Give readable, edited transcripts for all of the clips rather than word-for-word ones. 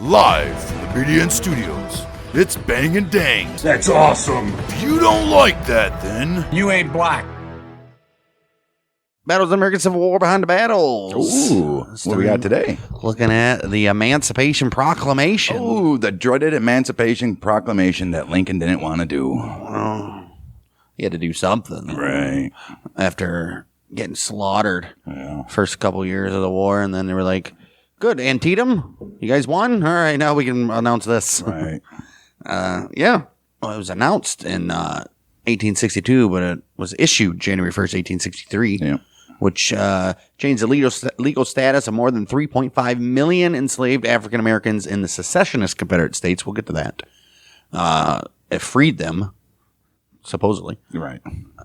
Live from the BDN Studios, it's Bang and Dang. That's awesome. If you don't like that, then You ain't black. Battles of the American Civil War behind the battles. Ooh, what we got today? Looking at the Emancipation Proclamation. Ooh, the dreaded Emancipation Proclamation that Lincoln didn't want to do. Well, he had to do something. Right. After getting slaughtered Yeah. first couple years of the war, and then they were like, good, Antietam, you guys won? All right, now we can announce this. Right. Yeah. Well, it was announced in 1862, but it was issued January 1st, 1863. Yeah. Which changed the legal status of more than 3.5 million enslaved African Americans in the secessionist Confederate states. We'll get to that. It freed them, supposedly, Right.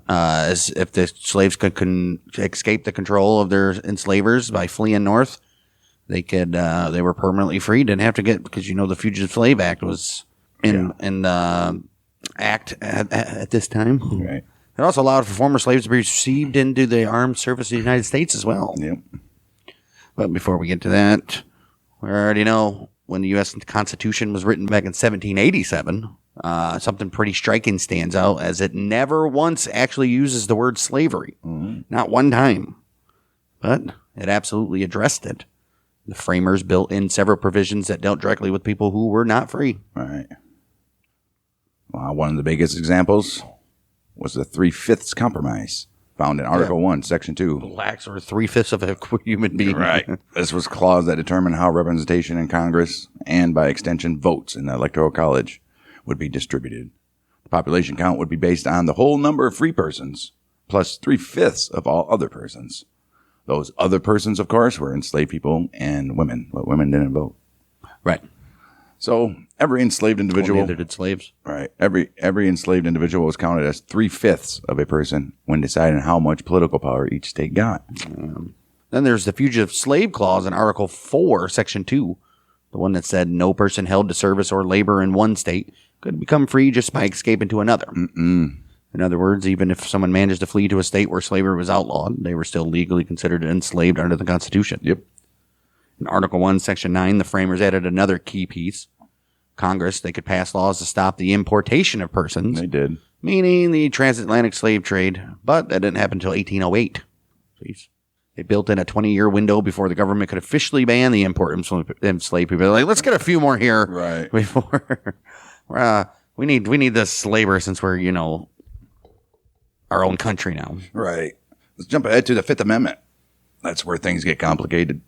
as if the slaves could escape the control of their enslavers by fleeing north. They could. They were permanently freed. Didn't have to get, because the Fugitive Slave Act was in act at this time. Right. It also allowed for former slaves to be received into the armed service of the United States as well. Yep. But before we get to that, we already know when the U.S. Constitution was written back in 1787, something pretty striking stands out, as it never once actually uses the word slavery. Mm-hmm. Not one time. But it absolutely addressed it. The framers built in several provisions that dealt directly with people who were not free. Right. Well, one of the biggest examples was the 3/5 compromise found in Article 1, Section 2. Blacks were 3/5 of a human being. Right. This was a clause that determined how representation in Congress and, by extension, votes in the Electoral College would be distributed. The population count would be based on the whole number of free persons plus 3/5 of all other persons. Those other persons, of course, were enslaved people and women, but women didn't vote. Right. So every enslaved individual, Neither did slaves. right? Every enslaved individual was counted as 3/5 of a person when deciding how much political power each state got. Then there's the Fugitive Slave Clause in Article 4, Section 2, the one that said no person held to service or labor in one state could become free just by escaping to another. In other words, even if someone managed to flee to a state where slavery was outlawed, they were still legally considered enslaved under the Constitution. Yep. In Article 1, Section 9, the framers added another key piece. Congress, they could pass laws to stop the importation of persons. They did. Meaning the transatlantic slave trade, but that didn't happen until 1808. They built in a 20-year window before the government could officially ban the import of enslaved people. They're like, let's get a few more here, Right. Before we need this labor, since we're our own country now. Right. Let's jump ahead to the Fifth Amendment. That's where things get complicated.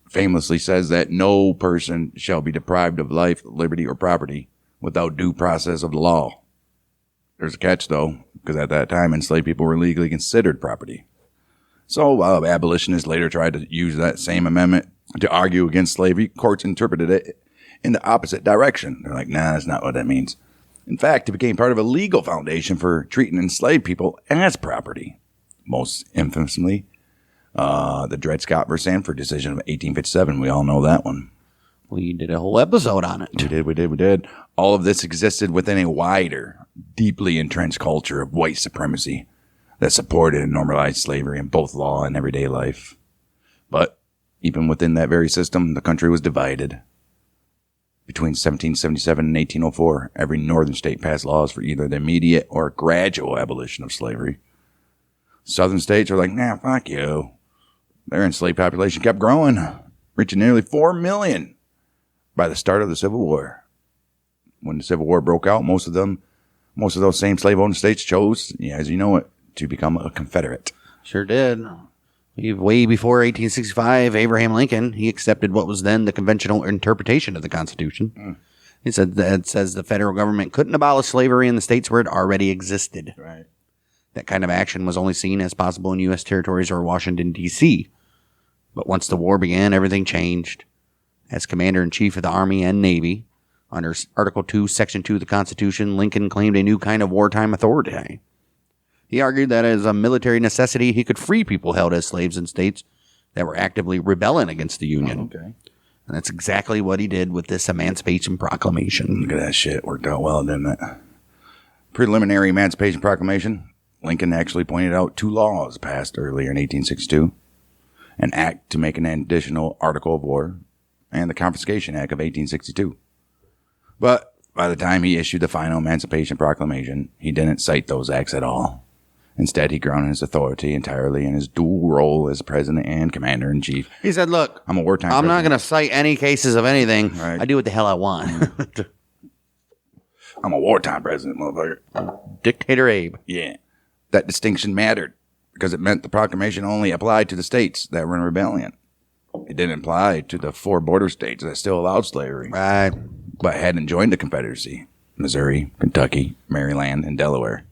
Famously says that no person shall be deprived of life, liberty, or property without due process of the law. There's a catch, though, because at that time, enslaved people were legally considered property. So, abolitionists later tried to use that same amendment to argue against slavery. Courts interpreted it in the opposite direction. They're like, nah, that's not what that means. In fact, it became part of a legal foundation for treating enslaved people as property. Most infamously, the Dred Scott v. Sanford decision of 1857. We all know that one. We did a whole episode on it. We did. All of this existed within a wider, deeply entrenched culture of white supremacy that supported and normalized slavery in both law and everyday life. But even within that very system, the country was divided. Between 1777 and 1804, every northern state passed laws for either the immediate or gradual abolition of slavery. Southern states are like, nah, fuck you. Their enslaved population kept growing, reaching nearly 4 million by the start of the Civil War. When the Civil War broke out, most of those same slave-owning states chose, as you know it, to become a Confederate. Sure did. Way before 1865, Abraham Lincoln, he accepted what was then the conventional interpretation of the Constitution. He said that it says the federal government couldn't abolish slavery in the states where it already existed. Right. That kind of action was only seen as possible in U.S. territories or Washington, D.C. But once the war began, everything changed. As Commander-in-Chief of the Army and Navy, under Article 2, Section 2 of the Constitution, Lincoln claimed a new kind of wartime authority. He argued that as a military necessity, he could free people held as slaves in states that were actively rebelling against the Union. Okay. And that's exactly what he did with this Emancipation Proclamation. Look at that shit. Worked out well, didn't it? Preliminary Emancipation Proclamation. Lincoln actually pointed out 2 laws passed earlier in 1862. An act to make an additional article of war and the Confiscation Act of 1862. But by the time he issued the final Emancipation Proclamation, he didn't cite those acts at all. Instead, he grounded his authority entirely in his dual role as president and commander-in-chief. He said, look, I'm a wartime I'm not president. going to cite any cases of anything. Right. I do what the hell I want. I'm a wartime president, motherfucker. Dictator Abe. Yeah. That distinction mattered because it meant the proclamation only applied to the states that were in rebellion. It didn't apply to the 4 border states that still allowed slavery, Right. but hadn't joined the Confederacy: Missouri, Kentucky, Maryland, and Delaware.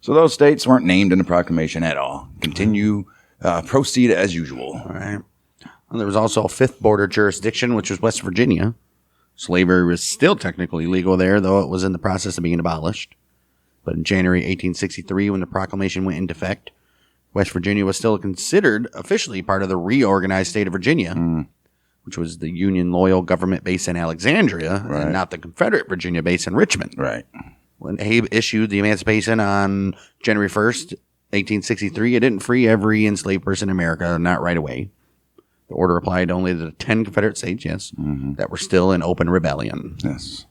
So those states weren't named in the proclamation at all. Proceed as usual. All right. And there was also a 5th border jurisdiction, which was West Virginia. Slavery was still technically legal there, though it was in the process of being abolished. But in January 1863, when the proclamation went into effect, West Virginia was still considered officially part of the reorganized state of Virginia, which was the Union-loyal government base in Alexandria, and not the Confederate Virginia base in Richmond. Right. When Abe issued the Emancipation on January 1st, 1863, it didn't free every enslaved person in America, not right away. The order applied only to the 10 Confederate states, that were still in open rebellion. Yes.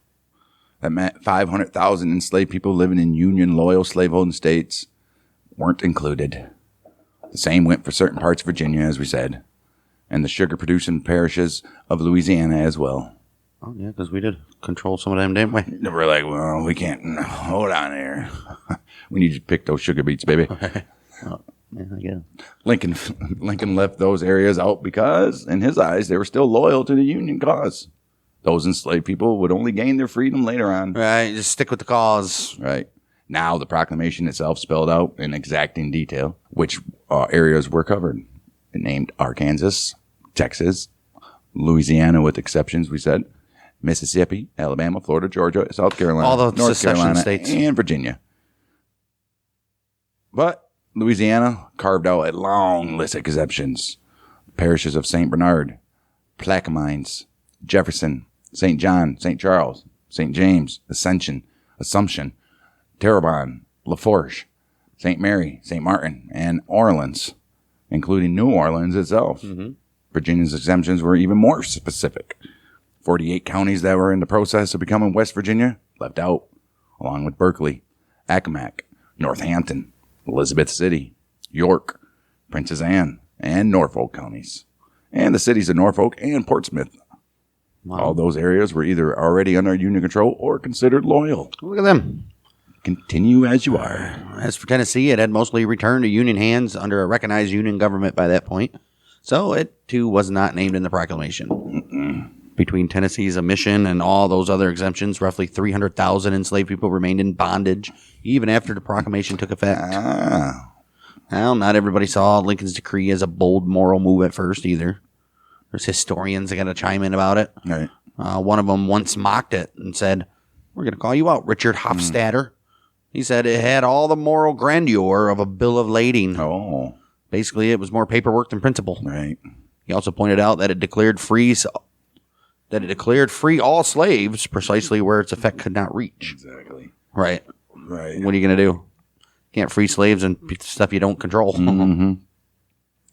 That meant 500,000 enslaved people living in Union-loyal slaveholding states weren't included. The same went for certain parts of Virginia, as we said, and the sugar-producing parishes of Louisiana as well. Oh, yeah, because we did control some of them, didn't we? We're like, well, we can't. Hold on there. We need you to pick those sugar beets, baby. Oh, yeah, I guess. Lincoln left those areas out because, in his eyes, they were still loyal to the Union cause. Those enslaved people would only gain their freedom later on. Right, just stick with the cause. Right. Now, the proclamation itself spelled out in exacting detail which areas were covered. It named Arkansas, Texas, Louisiana with exceptions, we said, Mississippi, Alabama, Florida, Georgia, South Carolina, all the North secession Carolina, states, and Virginia. But Louisiana carved out a long list of exceptions. Parishes of St. Bernard, Plaquemines, Jefferson, St. John, St. Charles, St. James, Assumption, Terrebonne, Lafourche, St. Mary, St. Martin, and Orleans, including New Orleans itself. Virginia's exemptions were even more specific. 48 counties that were in the process of becoming West Virginia left out, along with Berkeley, Accomack, Northampton, Elizabeth City, York, Princess Anne, and Norfolk counties, and the cities of Norfolk and Portsmouth. Wow. All those areas were either already under Union control or considered loyal. Look at them. Continue as you are. As for Tennessee, it had mostly returned to Union hands under a recognized Union government by that point, so it too was not named in the proclamation. Between Tennessee's omission and all those other exemptions, roughly 300,000 enslaved people remained in bondage even after the proclamation took effect. Well, not everybody saw Lincoln's decree as a bold moral move at first either. There's historians that got to chime in about it. Right. One of them once mocked it and said, "We're going to call you out, Richard Hofstadter." He said it had all the moral grandeur of a bill of lading. Oh. Basically, it was more paperwork than principle. Right. He also pointed out that it declared free all slaves precisely where its effect could not reach. Exactly. Right. Right. What are you going to do? Can't free slaves and stuff you don't control.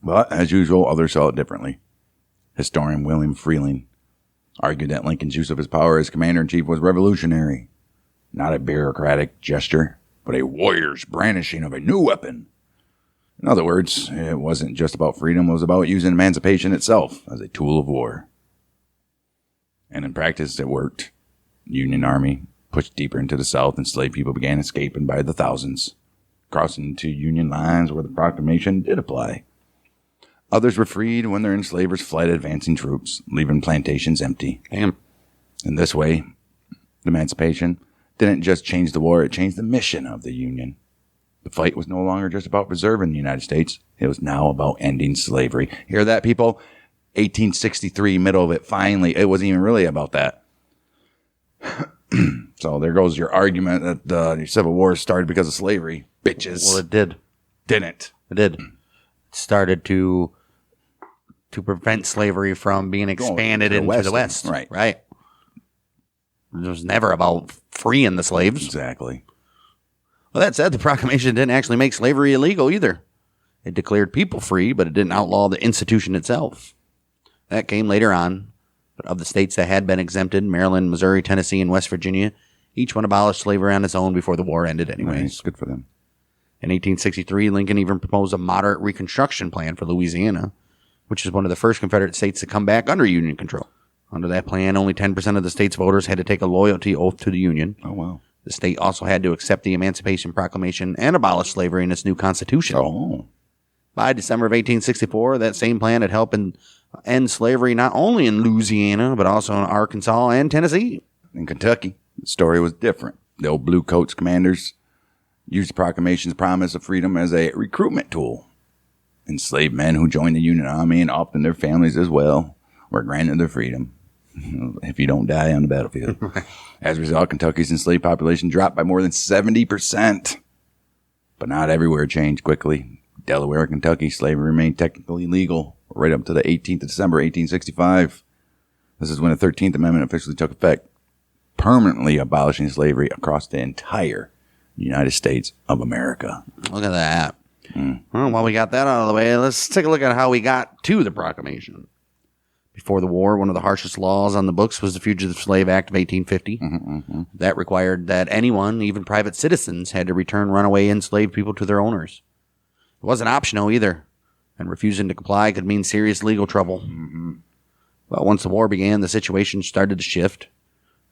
But, as usual, others saw it differently. Historian William Freeling argued that Lincoln's use of his power as commander-in-chief was revolutionary. Not a bureaucratic gesture, but a warrior's brandishing of a new weapon. In other words, it wasn't just about freedom, it was about using emancipation itself as a tool of war. And in practice, it worked. The Union Army pushed deeper into the South, and enslaved people began escaping by the thousands, crossing into Union lines where the proclamation did apply. Others were freed when their enslavers fled advancing troops, leaving plantations empty. Damn. In this way, emancipation didn't just change the war, it changed the mission of the Union. The fight was no longer just about preserving the United States. It was now about ending slavery. Hear that, people? 1863, middle of it, finally. It wasn't even really about that. So there goes your argument that the Civil War started because of slavery. Bitches. Well, it did. Didn't. It did. It started to prevent slavery from being expanded into the West. Right. Right. It was never about freeing the slaves. Exactly. Well, that said, the proclamation didn't actually make slavery illegal either. It declared people free, but it didn't outlaw the institution itself. That came later on, But of the states that had been exempted, Maryland, Missouri, Tennessee, and West Virginia, each one abolished slavery on its own before the war ended anyways. Nice. Good for them. In 1863, Lincoln even proposed a moderate Reconstruction plan for Louisiana, which is one of the first Confederate states to come back under Union control. Under that plan, only 10% of the state's voters had to take a loyalty oath to the Union. Oh, wow. The state also had to accept the Emancipation Proclamation and abolish slavery in its new constitution. Oh. By December of 1864, that same plan had helped end slavery not only in Louisiana, but also in Arkansas and Tennessee. In Kentucky, the story was different. The old Blue Coats commanders used the proclamation's promise of freedom as a recruitment tool. Enslaved men who joined the Union Army, and often their families as well, were granted their freedom if you don't die on the battlefield. As a result, Kentucky's enslaved population dropped by more than 70%. But not everywhere changed quickly. Delaware and Kentucky, slavery remained technically legal right up to the 18th of December, 1865. This is when the 13th Amendment officially took effect, permanently abolishing slavery across the entire United States of America. Look at that. Well, while we got that out of the way, let's take a look at how we got to the proclamation. Before the war, one of the harshest laws on the books was the Fugitive Slave Act of 1850. That required that anyone, even private citizens, had to return runaway enslaved people to their owners. It wasn't optional either, and refusing to comply could mean serious legal trouble. But once the war began, the situation started to shift.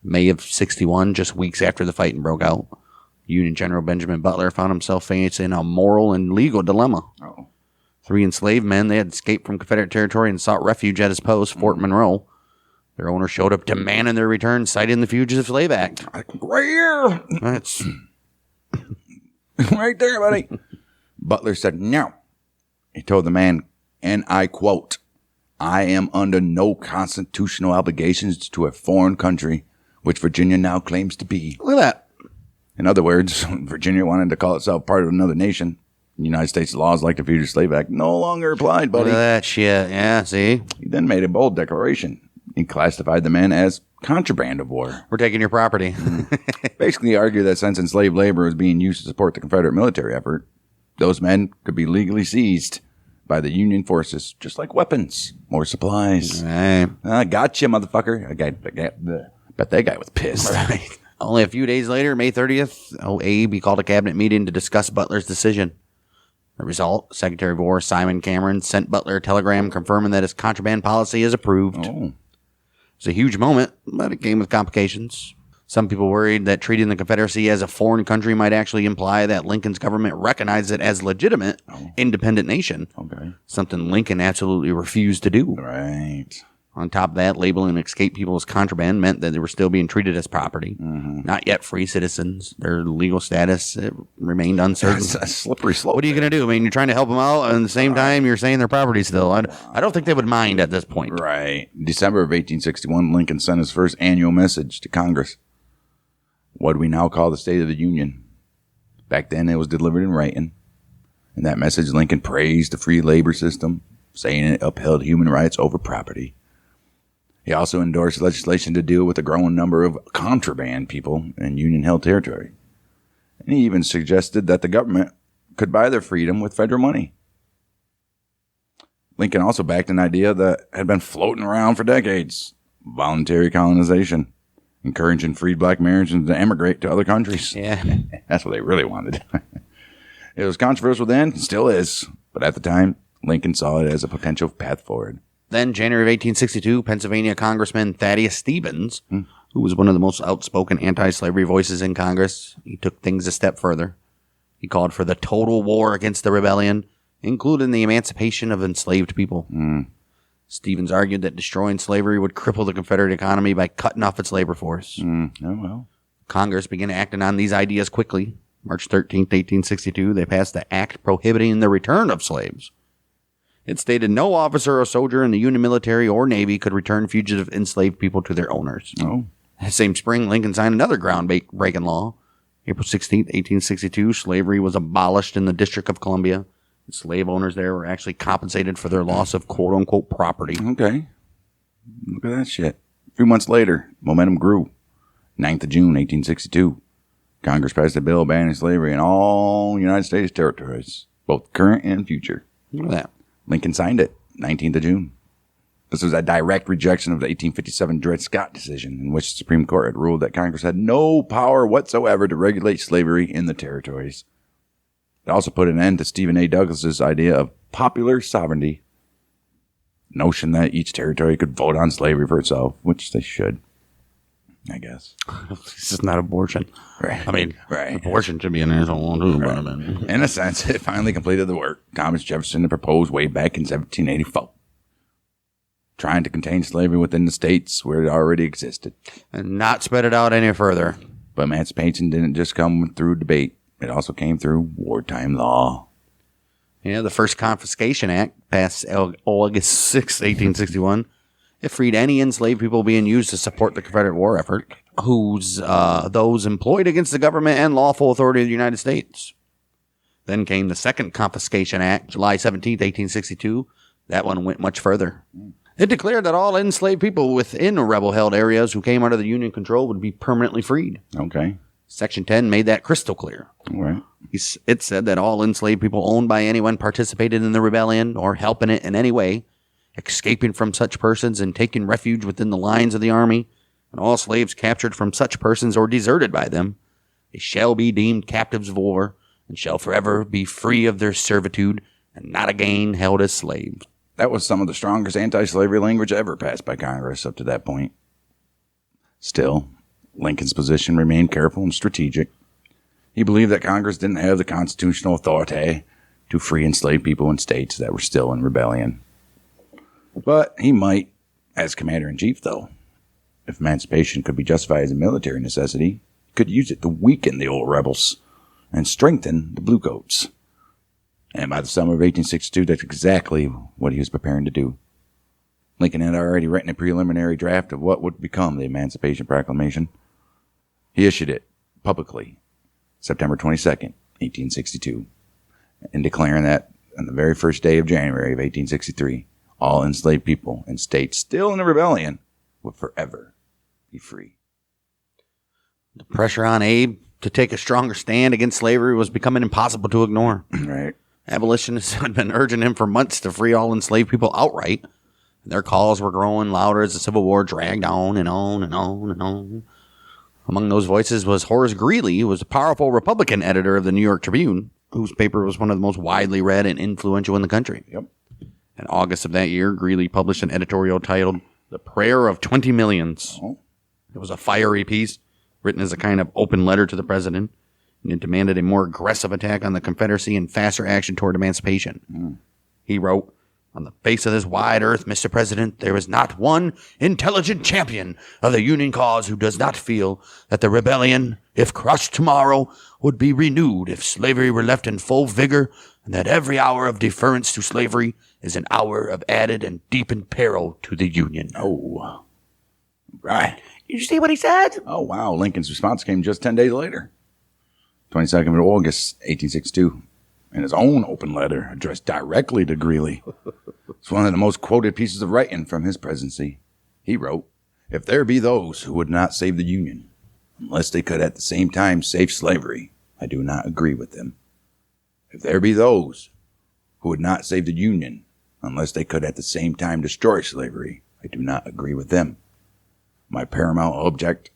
May of 61, just weeks after the fighting broke out, Union General Benjamin Butler found himself facing a moral and legal dilemma. Oh. 3 enslaved men, they had escaped from Confederate territory and sought refuge at his post, Fort Monroe. Their owner showed up demanding their return, citing the Fugitive Slave Act. Right here. That's Right there, buddy. Butler said no. He told the man, and I quote, "I am under no constitutional obligations to a foreign country, which Virginia now claims to be." look at that. In other words, Virginia wanted to call itself part of another nation. United States laws like the Fugitive Slave Act no longer applied, buddy. Look at that shit. Yeah, see? He then made a bold declaration. He classified the men as contraband of war. We're taking your property. Basically, he argued that since enslaved labor was being used to support the Confederate military effort, those men could be legally seized by the Union forces, just like weapons, more supplies. Right. I gotcha, motherfucker. Bet that guy was pissed. Right. Only a few days later, May 30th, Abe, he called a cabinet meeting to discuss Butler's decision. The result, Secretary of War Simon Cameron sent Butler a telegram confirming that his contraband policy is approved. Oh. It's a huge moment, but it came with complications. Some people worried that treating the Confederacy as a foreign country might actually imply that Lincoln's government recognized it as legitimate, independent nation. Okay. Something Lincoln absolutely refused to do. Right. On top of that, labeling escaped people as contraband meant that they were still being treated as property. Not yet free citizens. Their legal status remained uncertain. It's a slippery slope. What are you going to do? I mean, you're trying to help them out, and at the same time, you're saying they're property still. I don't think they would mind at this point. Right. December of 1861, Lincoln sent his first annual message to Congress. What do we now call the State of the Union? Back then, it was delivered in writing. In that message, Lincoln praised the free labor system, saying it upheld human rights over property. He also endorsed legislation to deal with the growing number of contraband people in Union-held territory. And he even suggested that the government could buy their freedom with federal money. Lincoln also backed an idea that had been floating around for decades: voluntary colonization, encouraging freed black Americans to emigrate to other countries. Yeah. That's what they really wanted. It was controversial then, still is, but at the time, Lincoln saw it as a potential path forward. Then, January of 1862, Pennsylvania Congressman Thaddeus Stevens, who was one of the most outspoken anti-slavery voices in Congress, he took things a step further. He called for the total war against the rebellion, including the emancipation of enslaved people. Stevens argued that destroying slavery would cripple the Confederate economy by cutting off its labor force. Oh, well. Congress began acting on these ideas quickly. March 13th, 1862, they passed the act prohibiting the return of slaves. It stated no officer or soldier in the Union military or Navy could return fugitive enslaved people to their owners. Oh. That same spring, Lincoln signed another groundbreaking law. April 16th, 1862, slavery was abolished in the District of Columbia. The slave owners there were actually compensated for their loss of quote-unquote property. Okay. Look at that shit. A few months later, momentum grew. 9th of June, 1862. Congress passed a bill banning slavery in all United States territories, both current and future. Look at that. Lincoln signed it, 19th of June. This was a direct rejection of the 1857 Dred Scott decision, in which the Supreme Court had ruled that Congress had no power whatsoever to regulate slavery in the territories. It also put an end to Stephen A. Douglas's idea of popular sovereignty, notion that each territory could vote on slavery for itself, which they should, I guess. This is not abortion. Right. I mean, right. Abortion should be an asshole too, but I mean. In a sense, it finally completed the work Thomas Jefferson had proposed way back in 1784, trying to contain slavery within the states where it already existed. And not spread it out any further. But emancipation didn't just come through debate. It also came through wartime law. Yeah, the first Confiscation Act, passed August 6, 1861, it freed any enslaved people being used to support the Confederate war effort, those employed against the government and lawful authority of the United States. Then came the second Confiscation Act, July 17, 1862. That one went much further. It declared that all enslaved people within rebel-held areas who came under the Union control would be permanently freed. Okay. Section 10 made that crystal clear. All right. It said that all enslaved people owned by anyone participated in the rebellion or helping it in any way, escaping from such persons and taking refuge within the lines of the army, and all slaves captured from such persons or deserted by them, they shall be deemed captives of war and shall forever be free of their servitude and not again held as slaves. That was some of the strongest anti-slavery language ever passed by Congress up to that point. Still, Lincoln's position remained careful and strategic. He believed that Congress didn't have the constitutional authority to free enslaved people in states that were still in rebellion. But he might, as commander-in-chief, though. If emancipation could be justified as a military necessity, he could use it to weaken the old rebels and strengthen the bluecoats. And by the summer of 1862, that's exactly what he was preparing to do. Lincoln had already written a preliminary draft of what would become the Emancipation Proclamation. He issued it publicly September 22nd, 1862, and declaring that on the very first day of January of 1863, all enslaved people in states still in the rebellion would forever be free. The pressure on Abe to take a stronger stand against slavery was becoming impossible to ignore. Right. Abolitionists had been urging him for months to free all enslaved people outright. Their calls were growing louder as the Civil War dragged on and on and on and on. Among those voices was Horace Greeley, who was a powerful Republican editor of the New York Tribune, whose paper was one of the most widely read and influential in the country. Yep. In August of that year, Greeley published an editorial titled The Prayer of 20 Millions. Oh. It was a fiery piece written as a kind of open letter to the president, and it demanded a more aggressive attack on the Confederacy and faster action toward emancipation. He wrote, "On the face of this wide earth, Mr. President, there is not one intelligent champion of the Union cause who does not feel that the rebellion, if crushed tomorrow, would be renewed if slavery were left in full vigor, and that every hour of deference to slavery is an hour of added and deepened peril to the Union." Oh. Right. You see what he said? Oh, wow. Lincoln's response came just 10 days later. 22nd of August, 1862. In his own open letter addressed directly to Greeley. It's one of the most quoted pieces of writing from his presidency. He wrote, "If there be those who would not save the Union, unless they could at the same time save slavery, I do not agree with them. If there be those who would not save the Union, unless they could at the same time destroy slavery, I do not agree with them. My paramount object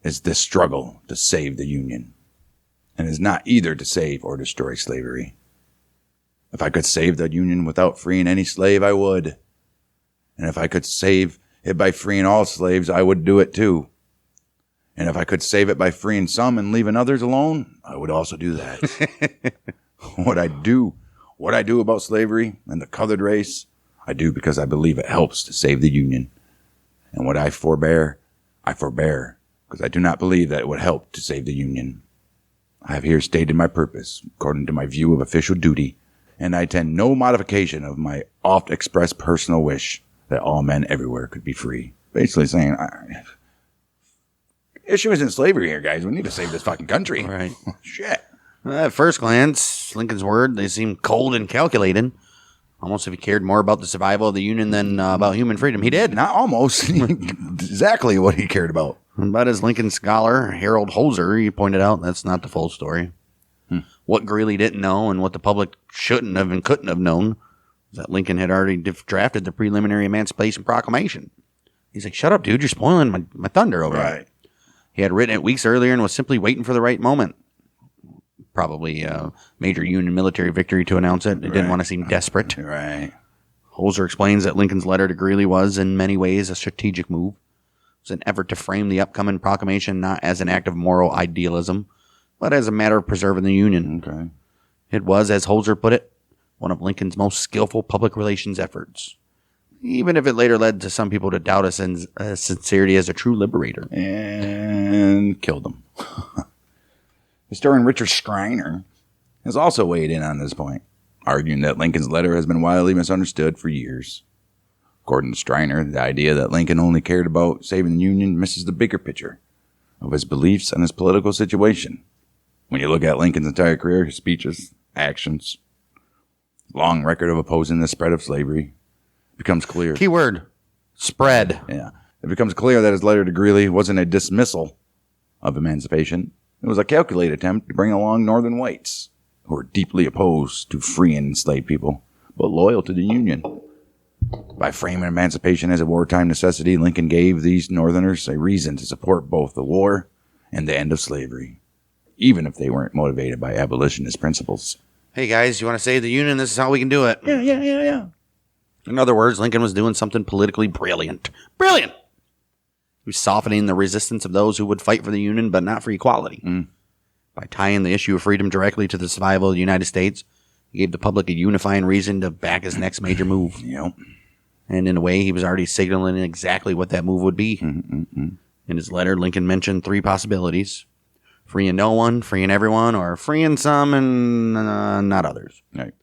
is this struggle to save the Union, and is not either to save or destroy slavery. If I could save the Union without freeing any slave, I would. And if I could save it by freeing all slaves, I would do it too. And if I could save it by freeing some and leaving others alone, I would also do that. What I do about slavery and the colored race, I do because I believe it helps to save the Union. And what I forbear because I do not believe that it would help to save the Union. I have here stated my purpose, according to my view of official duty, and I intend no modification of my oft-expressed personal wish that all men everywhere could be free." Basically saying, issue isn't slavery here, guys. We need to save this fucking country. Right. Shit. At first glance, Lincoln's words, they seemed cold and calculating. Almost if he cared more about the survival of the Union than about human freedom. He did. Not almost. Exactly what he cared about. But as Lincoln scholar Harold Holzer, he pointed out, that's not the full story. What Greeley didn't know and what the public shouldn't have and couldn't have known that Lincoln had already drafted the preliminary Emancipation Proclamation. He's like, shut up, dude. You're spoiling my thunder over Right. here. He had written it weeks earlier and was simply waiting for the right moment. Probably a major Union military victory to announce it. It didn't want to seem desperate. Right. Holzer explains that Lincoln's letter to Greeley was, in many ways, a strategic move. It was an effort to frame the upcoming proclamation not as an act of moral idealism, but as a matter of preserving the Union. Okay. It was, as Holzer put it, one of Lincoln's most skillful public relations efforts, even if it later led to some people to doubt his sincerity as a true liberator. And killed him. Historian Richard Schreiner has also weighed in on this point, arguing that Lincoln's letter has been widely misunderstood for years. According to Schreiner, the idea that Lincoln only cared about saving the Union misses the bigger picture of his beliefs and his political situation. When you look at Lincoln's entire career, his speeches, actions, long record of opposing the spread of slavery, it becomes clear. Keyword, spread. Yeah. It becomes clear that his letter to Greeley wasn't a dismissal of emancipation. It was a calculated attempt to bring along Northern whites who were deeply opposed to freeing enslaved people, but loyal to the Union. By framing emancipation as a wartime necessity, Lincoln gave these Northerners a reason to support both the war and the end of slavery, even if they weren't motivated by abolitionist principles. Hey, guys, you want to save the Union? This is how we can do it. Yeah. In other words, Lincoln was doing something politically brilliant. Brilliant! He was softening the resistance of those who would fight for the Union but not for equality. By tying the issue of freedom directly to the survival of the United States, he gave the public a unifying reason to back his next major move. Yep. And in a way, he was already signaling exactly what that move would be. In his letter, Lincoln mentioned three possibilities: freeing no one, freeing everyone, or freeing some and not others. Right.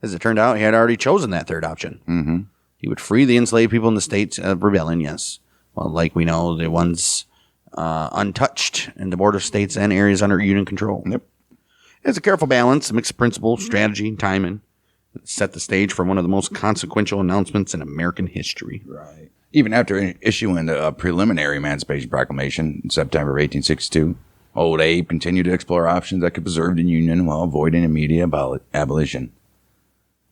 As it turned out, he had already chosen that third option. He would free the enslaved people in the states of rebellion, yes. Well, like we know, the ones untouched in the border states and areas under Union control. Yep. It's a careful balance, a mix of principle, strategy, and timing. It set the stage for one of the most consequential announcements in American history. Right. Even after issuing the preliminary Emancipation Proclamation in September of 1862, Old Abe continued to explore options that could preserve the Union while avoiding immediate abolition.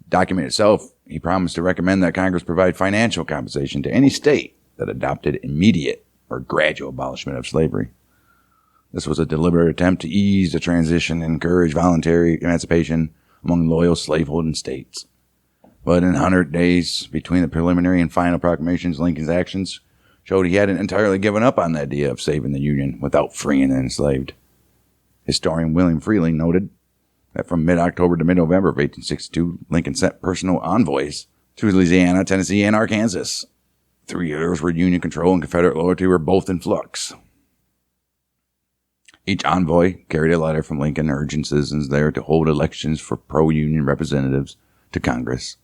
The document itself, he promised to recommend that Congress provide financial compensation to any state that adopted immediate or gradual abolishment of slavery. This was a deliberate attempt to ease the transition and encourage voluntary emancipation among loyal slaveholding states. But in 100 days between the preliminary and final proclamations, Lincoln's actions showed he hadn't entirely given up on the idea of saving the Union without freeing the enslaved. Historian William Freeling noted that from mid-October to mid-November of 1862, Lincoln sent personal envoys to Louisiana, Tennessee, and Arkansas. 3 years where Union control and Confederate loyalty were both in flux. Each envoy carried a letter from Lincoln urging citizens there to hold elections for pro-Union representatives to Congress.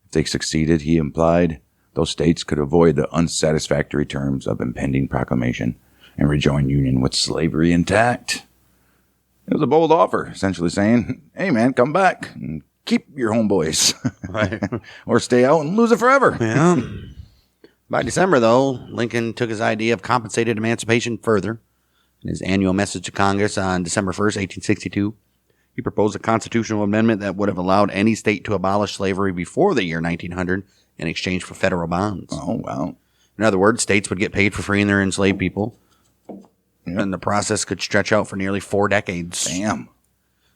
If they succeeded, he implied, those states could avoid the unsatisfactory terms of impending proclamation and rejoin Union with slavery intact. It was a bold offer, essentially saying, hey man, come back and keep your homeboys. Right. Or stay out and lose it forever. Yeah. By December, though, Lincoln took his idea of compensated emancipation further. In his annual message to Congress on December 1st, 1862, he proposed a constitutional amendment that would have allowed any state to abolish slavery before the year 1900 in exchange for federal bonds. Oh, wow. In other words, states would get paid for freeing their enslaved people, Yep. and the process could stretch out for nearly 4 decades. Damn.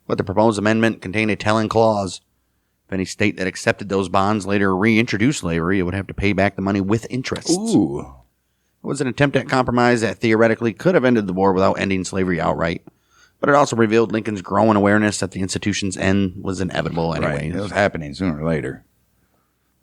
But the proposed amendment contained a telling clause. If any state that accepted those bonds later reintroduced slavery, it would have to pay back the money with interest. Ooh. It was an attempt at compromise that theoretically could have ended the war without ending slavery outright, but it also revealed Lincoln's growing awareness that the institution's end was inevitable anyway. Right. It was happening sooner or later.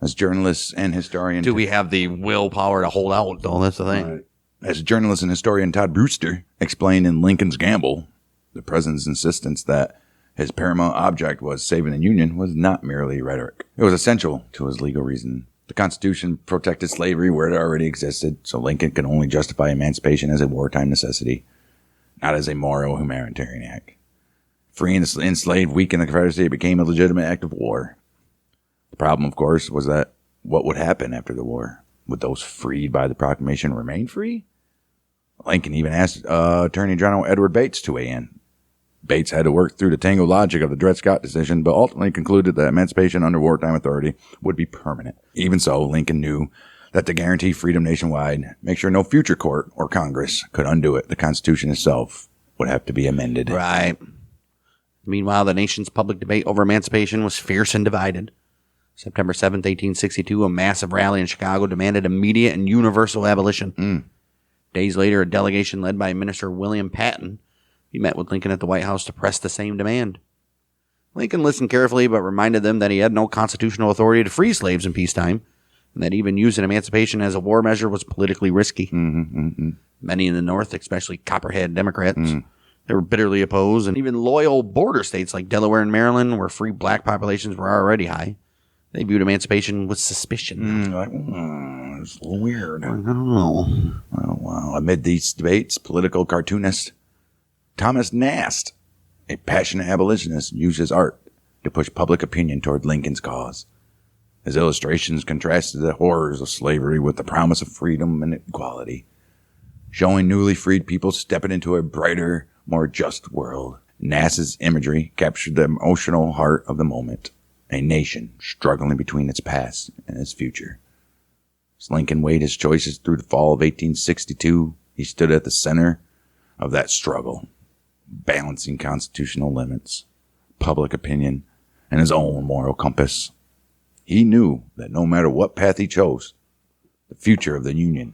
As journalists and historian... Do we have the willpower to hold out, though? That's the thing. Right. As journalist and historian Todd Brewster explained in Lincoln's Gamble, the president's insistence that his paramount object was saving the Union was not merely rhetoric. It was essential to his legal reason. The Constitution protected slavery where it already existed, so Lincoln could only justify emancipation as a wartime necessity, not as a moral humanitarian act. Freeing the enslaved weakened the Confederacy, it became a legitimate act of war. The problem, of course, was that what would happen after the war? Would those freed by the proclamation remain free? Lincoln even asked Attorney General Edward Bates to weigh in. Bates had to work through the tangled logic of the Dred Scott decision, but ultimately concluded that emancipation under wartime authority would be permanent. Even so, Lincoln knew that to guarantee freedom nationwide, make sure no future court or Congress could undo it, the Constitution itself would have to be amended. Right. Meanwhile, the nation's public debate over emancipation was fierce and divided. September 7th, 1862, a massive rally in Chicago demanded immediate and universal abolition. Days later, a delegation led by Minister William Patton, he met with Lincoln at the White House to press the same demand. Lincoln listened carefully, but reminded them that he had no constitutional authority to free slaves in peacetime, and that even using emancipation as a war measure was politically risky. Many in the North, especially Copperhead Democrats, they were bitterly opposed, and even loyal border states like Delaware and Maryland, where free black populations were already high, they viewed emancipation with suspicion. It's a little weird. I don't know. Oh, wow. Amid these debates, political cartoonist Thomas Nast, a passionate abolitionist, used his art to push public opinion toward Lincoln's cause. His illustrations contrasted the horrors of slavery with the promise of freedom and equality, showing newly freed people stepping into a brighter, more just world. Nast's imagery captured the emotional heart of the moment, a nation struggling between its past and its future. As Lincoln weighed his choices through the fall of 1862, he stood at the center of that struggle, balancing constitutional limits, public opinion, and his own moral compass. He knew that no matter what path he chose, the future of the Union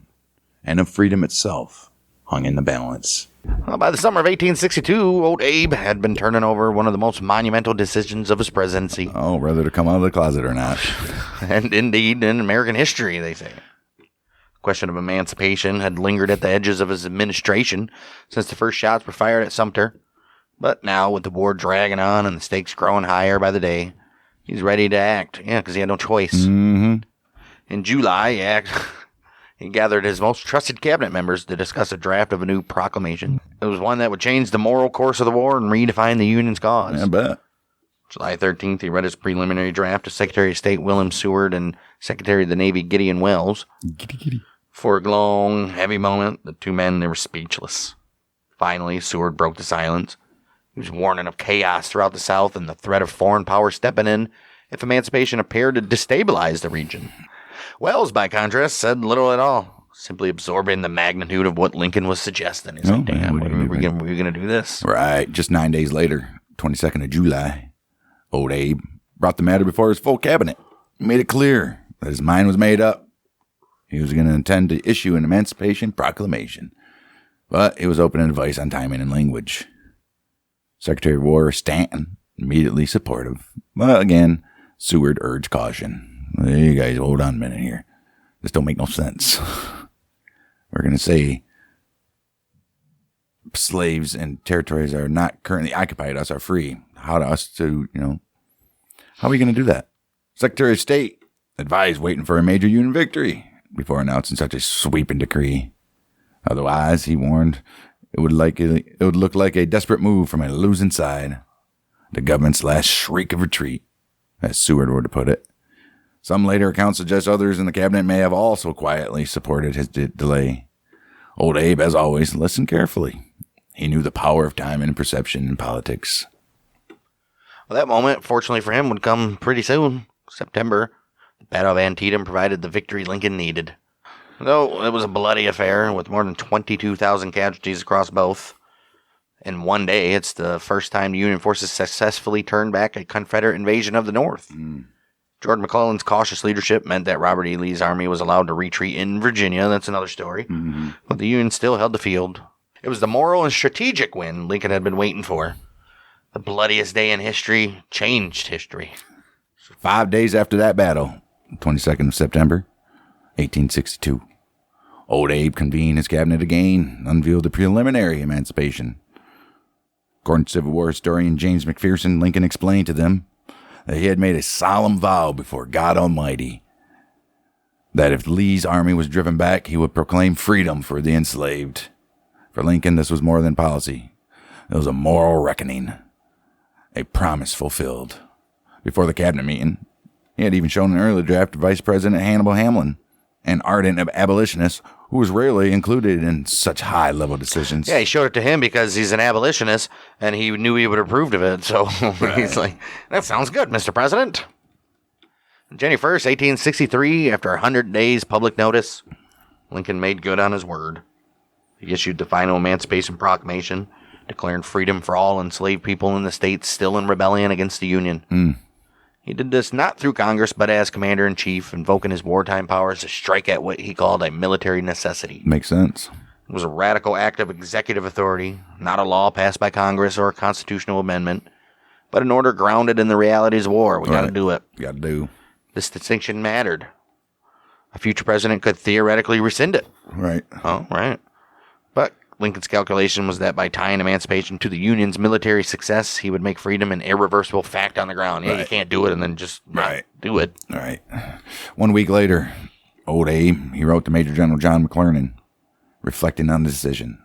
and of freedom itself hung in the balance. Well, by the summer of 1862, old Abe had been turning over one of the most monumental decisions of his presidency. Oh, whether to come out of the closet or not. And indeed, in American history, they say. The question of emancipation had lingered at the edges of his administration since the first shots were fired at Sumter. But now, with the war dragging on and the stakes growing higher by the day, he's ready to act. Yeah, because he had no choice. In July, he gathered his most trusted cabinet members to discuss a draft of a new proclamation. It was one that would change the moral course of the war and redefine the Union's cause. I bet. July 13th, he read his preliminary draft to Secretary of State William Seward and Secretary of the Navy Gideon Welles. For a long, heavy moment, the two men, they were speechless. Finally, Seward broke the silence. He was warning of chaos throughout the South and the threat of foreign power stepping in if emancipation appeared to destabilize the region. Wells, by contrast, said little at all, simply absorbing the magnitude of what Lincoln was suggesting. He's like, damn, we're going to do this. Right. Just 9 days later, 22nd of July, old Abe brought the matter before his full cabinet. He made it clear that his mind was made up. He was going to intend to issue an Emancipation Proclamation, but he was open to advice on timing and language. Secretary of War Stanton, immediately supportive. But again, Seward urged caution. Hey, you guys, hold on a minute here. This don't make no sense. We're going to say slaves and territories are not currently occupied, us are free. How are we going to do that? Secretary of State advised waiting for a major Union victory before announcing such a sweeping decree. Otherwise, he warned, it would look like a desperate move from a losing side. The government's last shriek of retreat, as Seward were to put it. Some later accounts suggest others in the cabinet may have also quietly supported his delay. Old Abe, as always, listened carefully. He knew the power of time and perception in politics. Well, that moment, fortunately for him, would come pretty soon. September. The Battle of Antietam provided the victory Lincoln needed. Though it was a bloody affair with more than 22,000 casualties across both. In one day, it's the first time the Union forces successfully turned back a Confederate invasion of the North. George McClellan's cautious leadership meant that Robert E. Lee's army was allowed to retreat in Virginia. That's another story. But the Union still held the field. It was the moral and strategic win Lincoln had been waiting for. The bloodiest day in history changed history. 5 days after that battle, 22nd of September, 1862, old Abe convened his cabinet again, unveiled the preliminary emancipation. According to Civil War historian James McPherson, Lincoln explained to them that he had made a solemn vow before God Almighty that if Lee's army was driven back, he would proclaim freedom for the enslaved. For Lincoln, this was more than policy. It was a moral reckoning, a promise fulfilled. Before the cabinet meeting, he had even shown an early draft to Vice President Hannibal Hamlin, an ardent abolitionist who was rarely included in such high-level decisions. Yeah, he showed it to him because he's an abolitionist, and he knew he would have approved of it. So he's like, that sounds good, Mr. President. January 1st, 1863, after 100 days public notice, Lincoln made good on his word. He issued the final Emancipation Proclamation, declaring freedom for all enslaved people in the states still in rebellion against the Union. He did this not through Congress, but as commander-in-chief, invoking his wartime powers to strike at what he called a military necessity. Makes sense. It was a radical act of executive authority, not a law passed by Congress or a constitutional amendment, but an order grounded in the realities of war. We got to do it. Got to do. This distinction mattered. A future president could theoretically rescind it. Right. Oh, right. But Lincoln's calculation was that by tying emancipation to the Union's military success, he would make freedom an irreversible fact on the ground. Yeah, you can't do it and then just not do it. Right. 1 week later, old Abe, he wrote to Major General John McClernand, reflecting on the decision.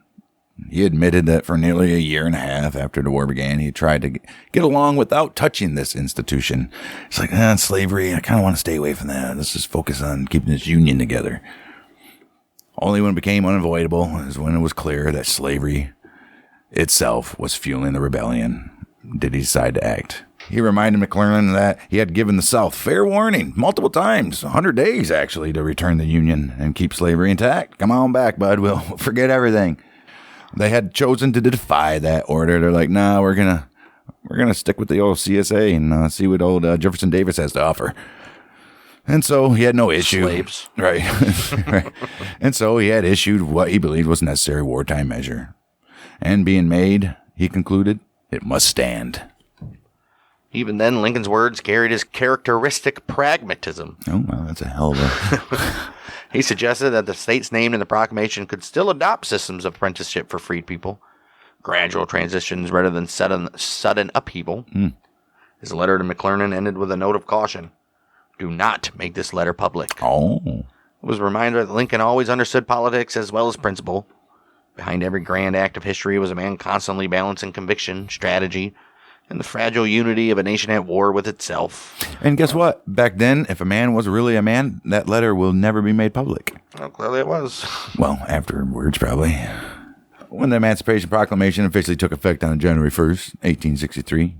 He admitted that for nearly a year and a half after the war began, he tried to get along without touching this institution. It's like, slavery, I kind of want to stay away from that. Let's just focus on keeping this Union together. Only when it became unavoidable is when it was clear that slavery itself was fueling the rebellion did he decide to act. He reminded McClernand that he had given the South fair warning multiple times, 100 days actually, to return the Union and keep slavery intact. Come on back, bud. We'll forget everything. They had chosen to defy that order. They're like, nah, we're gonna stick with the old CSA and see what old Jefferson Davis has to offer. And so he had no issue. Slaves. Right. Right. And so he had issued what he believed was necessary wartime measure. And being made, he concluded, it must stand. Even then, Lincoln's words carried his characteristic pragmatism. Oh, well, that's a hell of a... He suggested that the states named in the proclamation could still adopt systems of apprenticeship for freed people, gradual transitions rather than sudden upheaval. His letter to McClernand ended with a note of caution. Do not make this letter public. Oh. It was a reminder that Lincoln always understood politics as well as principle. Behind every grand act of history was a man constantly balancing conviction, strategy, and the fragile unity of a nation at war with itself. And guess what? Back then, if a man was really a man, that letter will never be made public. Well, clearly it was. Well, afterwards, probably. When the Emancipation Proclamation officially took effect on January 1st, 1863,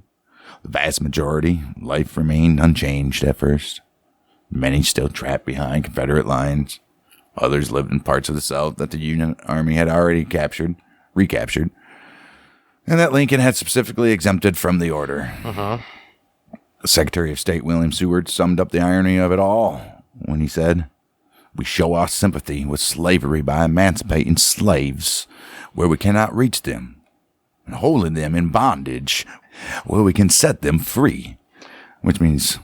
the vast majority, life remained unchanged at first. Many still trapped behind Confederate lines. Others lived in parts of the South that the Union Army had already recaptured, and that Lincoln had specifically exempted from the order. The Secretary of State, William Seward, summed up the irony of it all when he said, "We show our sympathy with slavery by emancipating slaves where we cannot reach them, and holding them in bondage where we can set them free." Which means...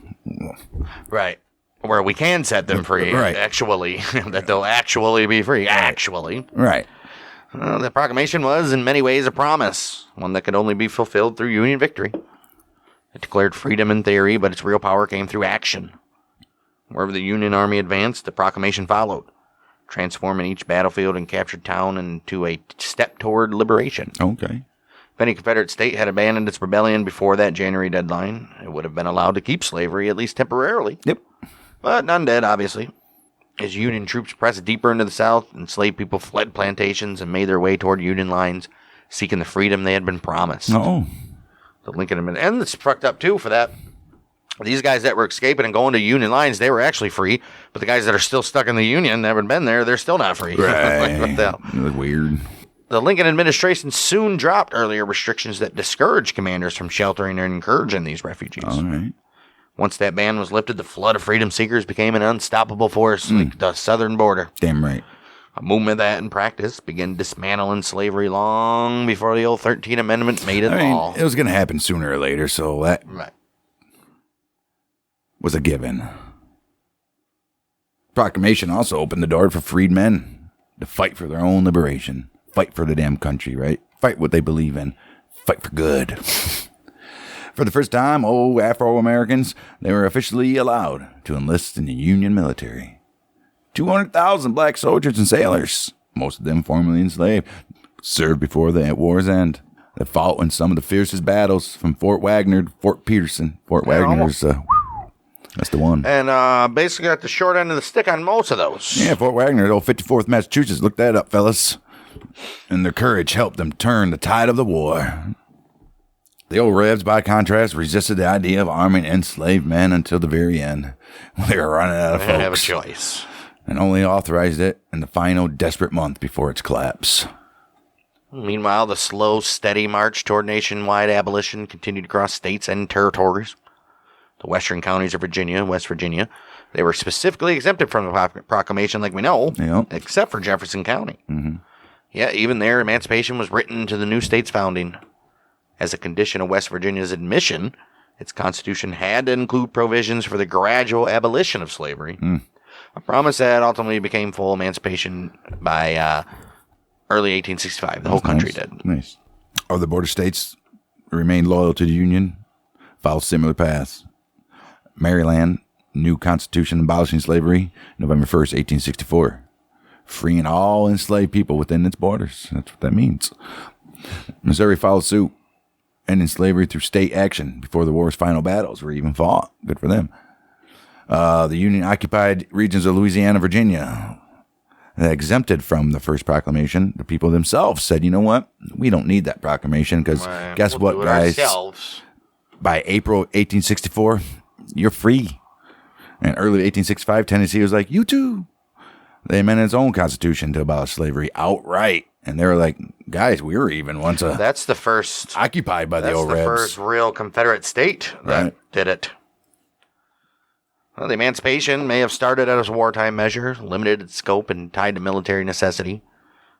Right. Where we can set them free, actually, that they'll actually be free, actually. Right. The proclamation was, in many ways, a promise, one that could only be fulfilled through Union victory. It declared freedom in theory, but its real power came through action. Wherever the Union Army advanced, the proclamation followed, transforming each battlefield and captured town into a step toward liberation. Okay. If any Confederate state had abandoned its rebellion before that January deadline, it would have been allowed to keep slavery, at least temporarily. Yep. But none did, obviously. As Union troops pressed deeper into the South, enslaved people fled plantations and made their way toward Union lines, seeking the freedom they had been promised. Oh. The Lincoln administration, and it's fucked up too for that. These guys that were escaping and going to Union lines, they were actually free. But the guys that are still stuck in the Union, never been there, they're still not free. Right. What the hell? It was weird. The Lincoln administration soon dropped earlier restrictions that discouraged commanders from sheltering and encouraging these refugees. All right. Once that ban was lifted, the flood of freedom seekers became an unstoppable force, like the southern border. Damn right. A movement that, in practice, began dismantling slavery long before the old 13th Amendment made it law. It was going to happen sooner or later, so that was a given. Proclamation also opened the door for freed men to fight for their own liberation. Fight for the damn country, right? Fight what they believe in. Fight for good. For the first time, Afro-Americans, they were officially allowed to enlist in the Union military. 200,000 black soldiers and sailors, most of them formerly enslaved, served before the war's end. They fought in some of the fiercest battles from Fort Wagner to Fort Peterson. Fort Wagner's, That's the one. And basically got the short end of the stick on most of those. Yeah, Fort Wagner, the old 54th Massachusetts. Look that up, fellas. And their courage helped them turn the tide of the war. The old Rebs, by contrast, resisted the idea of arming enslaved men until the very end. They were running out of They folks. didn't have a choice. And only authorized it in the final desperate month before its collapse. Meanwhile, the slow, steady march toward nationwide abolition continued across states and territories. The western counties of Virginia, West Virginia, they were specifically exempted from the proclamation, like we know, Yep. except for Jefferson County. Mm-hmm. Yeah, even there, emancipation was written into the new state's founding. As a condition of West Virginia's admission, its constitution had to include provisions for the gradual abolition of slavery. A promise that ultimately became full emancipation by early 1865. The whole country did. Nice. Other border states remained loyal to the Union, followed similar paths. Maryland, new constitution abolishing slavery, November 1st, 1864. Freeing all enslaved people within its borders. That's what that means. Missouri followed suit, ending slavery through state action before the war's final battles were even fought. Good for them. The Union-occupied regions of Louisiana and Virginia that exempted from the first proclamation, the people themselves said, you know what? We don't need that proclamation because guess We'll what, do it guys? ourselves. By April 1864, you're free. And early 1865, Tennessee was like, you too. They amended its own constitution to abolish slavery outright. And they were like, guys, we were even once That's the first. occupied by the That's old the Rebs. first real Confederate state that Right. did it. Well, the emancipation may have started as a wartime measure, limited its scope and tied to military necessity,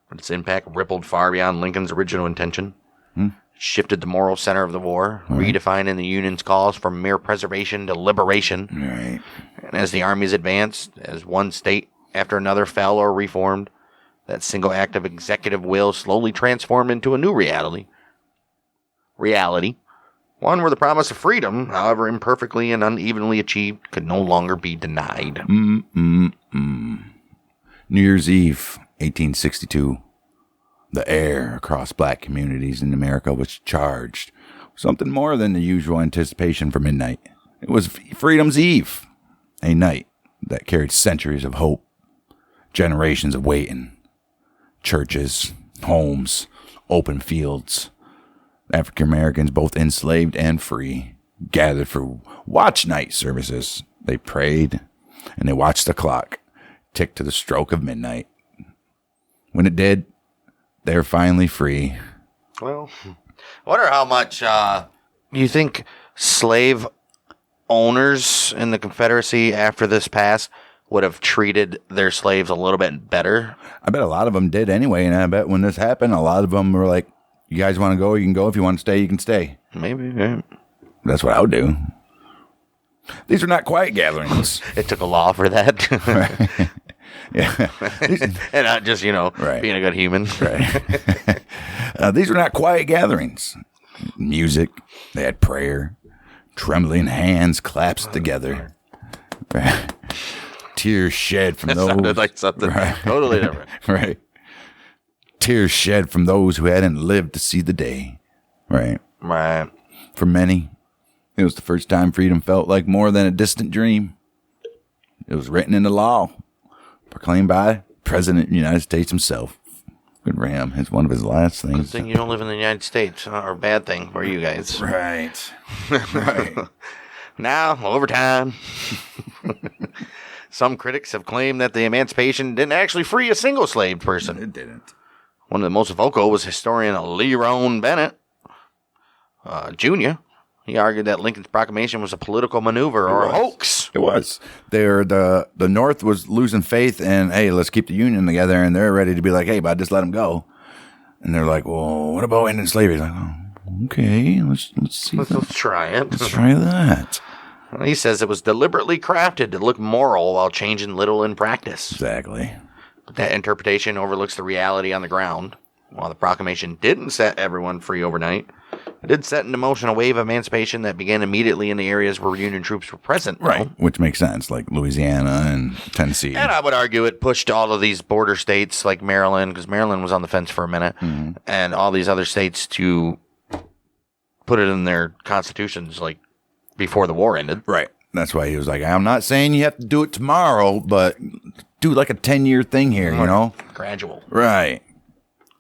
but its impact rippled far beyond Lincoln's original intention. It shifted the moral center of the war, redefining the Union's calls from mere preservation to liberation. Right. And as the armies advanced, as one state after another fell or reformed, that single act of executive will slowly transformed into a new reality. One where the promise of freedom, however imperfectly and unevenly achieved, could no longer be denied. New Year's Eve, 1862. The air across black communities in America was charged with something more than the usual anticipation for midnight. It was Freedom's Eve, a night that carried centuries of hope, generations of waiting, churches, homes, open fields. African Americans, both enslaved and free, gathered for watch night services. They prayed and they watched the clock tick to the stroke of midnight. When it did, they were finally free. Well, I wonder how much you think slave owners in the Confederacy after this passed would have treated their slaves a little bit better. I bet a lot of them did anyway, and I bet when this happened, a lot of them were like, you guys want to go, you can go. If you want to stay, you can stay. Maybe. Yeah. That's what I would do. These are not quiet gatherings. It took a law for that. Right. Yeah. And not just, Right. being a good human. Right. These were not quiet gatherings. Music, they had prayer, trembling hands clasped together. Right. Tears shed from That those. sounded like something totally different. Right. Tears shed from those who hadn't lived to see the day. Right. Right. For many, it was the first time freedom felt like more than a distant dream. It was written into law, proclaimed by President of the United States himself. Good for him. It's one of his last Good things. thing you don't live in the United States, or bad thing for you guys. Right. Right. Now, over time, some critics have claimed that the emancipation didn't actually free a single slave person. It didn't. One of the most vocal was historian Lerone Bennett Jr. He argued that Lincoln's proclamation was a political maneuver or a hoax. It was. The North was losing faith and, hey, let's keep the Union together. And they're ready to be like, hey, bud, just let them go. And they're like, well, what about ending slavery? Like, oh, okay, let's see. Let's try it. Let's try that. He says it was deliberately crafted to look moral while changing little in practice. Exactly. But that interpretation overlooks the reality on the ground. While the proclamation didn't set everyone free overnight, it did set into motion a wave of emancipation that began immediately in the areas where Union troops were present. Right. Which makes sense, like Louisiana and Tennessee. And I would argue it pushed all of these border states like Maryland, because Maryland was on the fence for a minute, and all these other states to put it in their constitutions like before the war ended. Right. That's why he was like, I'm not saying you have to do it tomorrow, but do like a 10-year thing here, you know? Gradual. Right.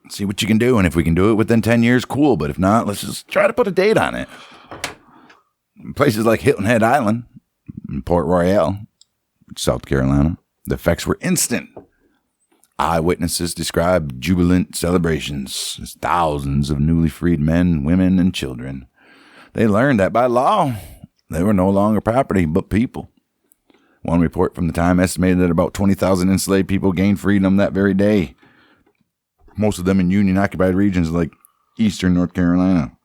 See what you can do. And if we can do it within 10 years, cool. But if not, let's just try to put a date on it. Places like Hilton Head Island and Port Royal, South Carolina, the effects were instant. Eyewitnesses described jubilant celebrations as thousands of newly freed men, women, and children. They learned that by law, they were no longer property, but people. One report from the time estimated that about 20,000 enslaved people gained freedom that very day. Most of them in Union-occupied regions like eastern North Carolina,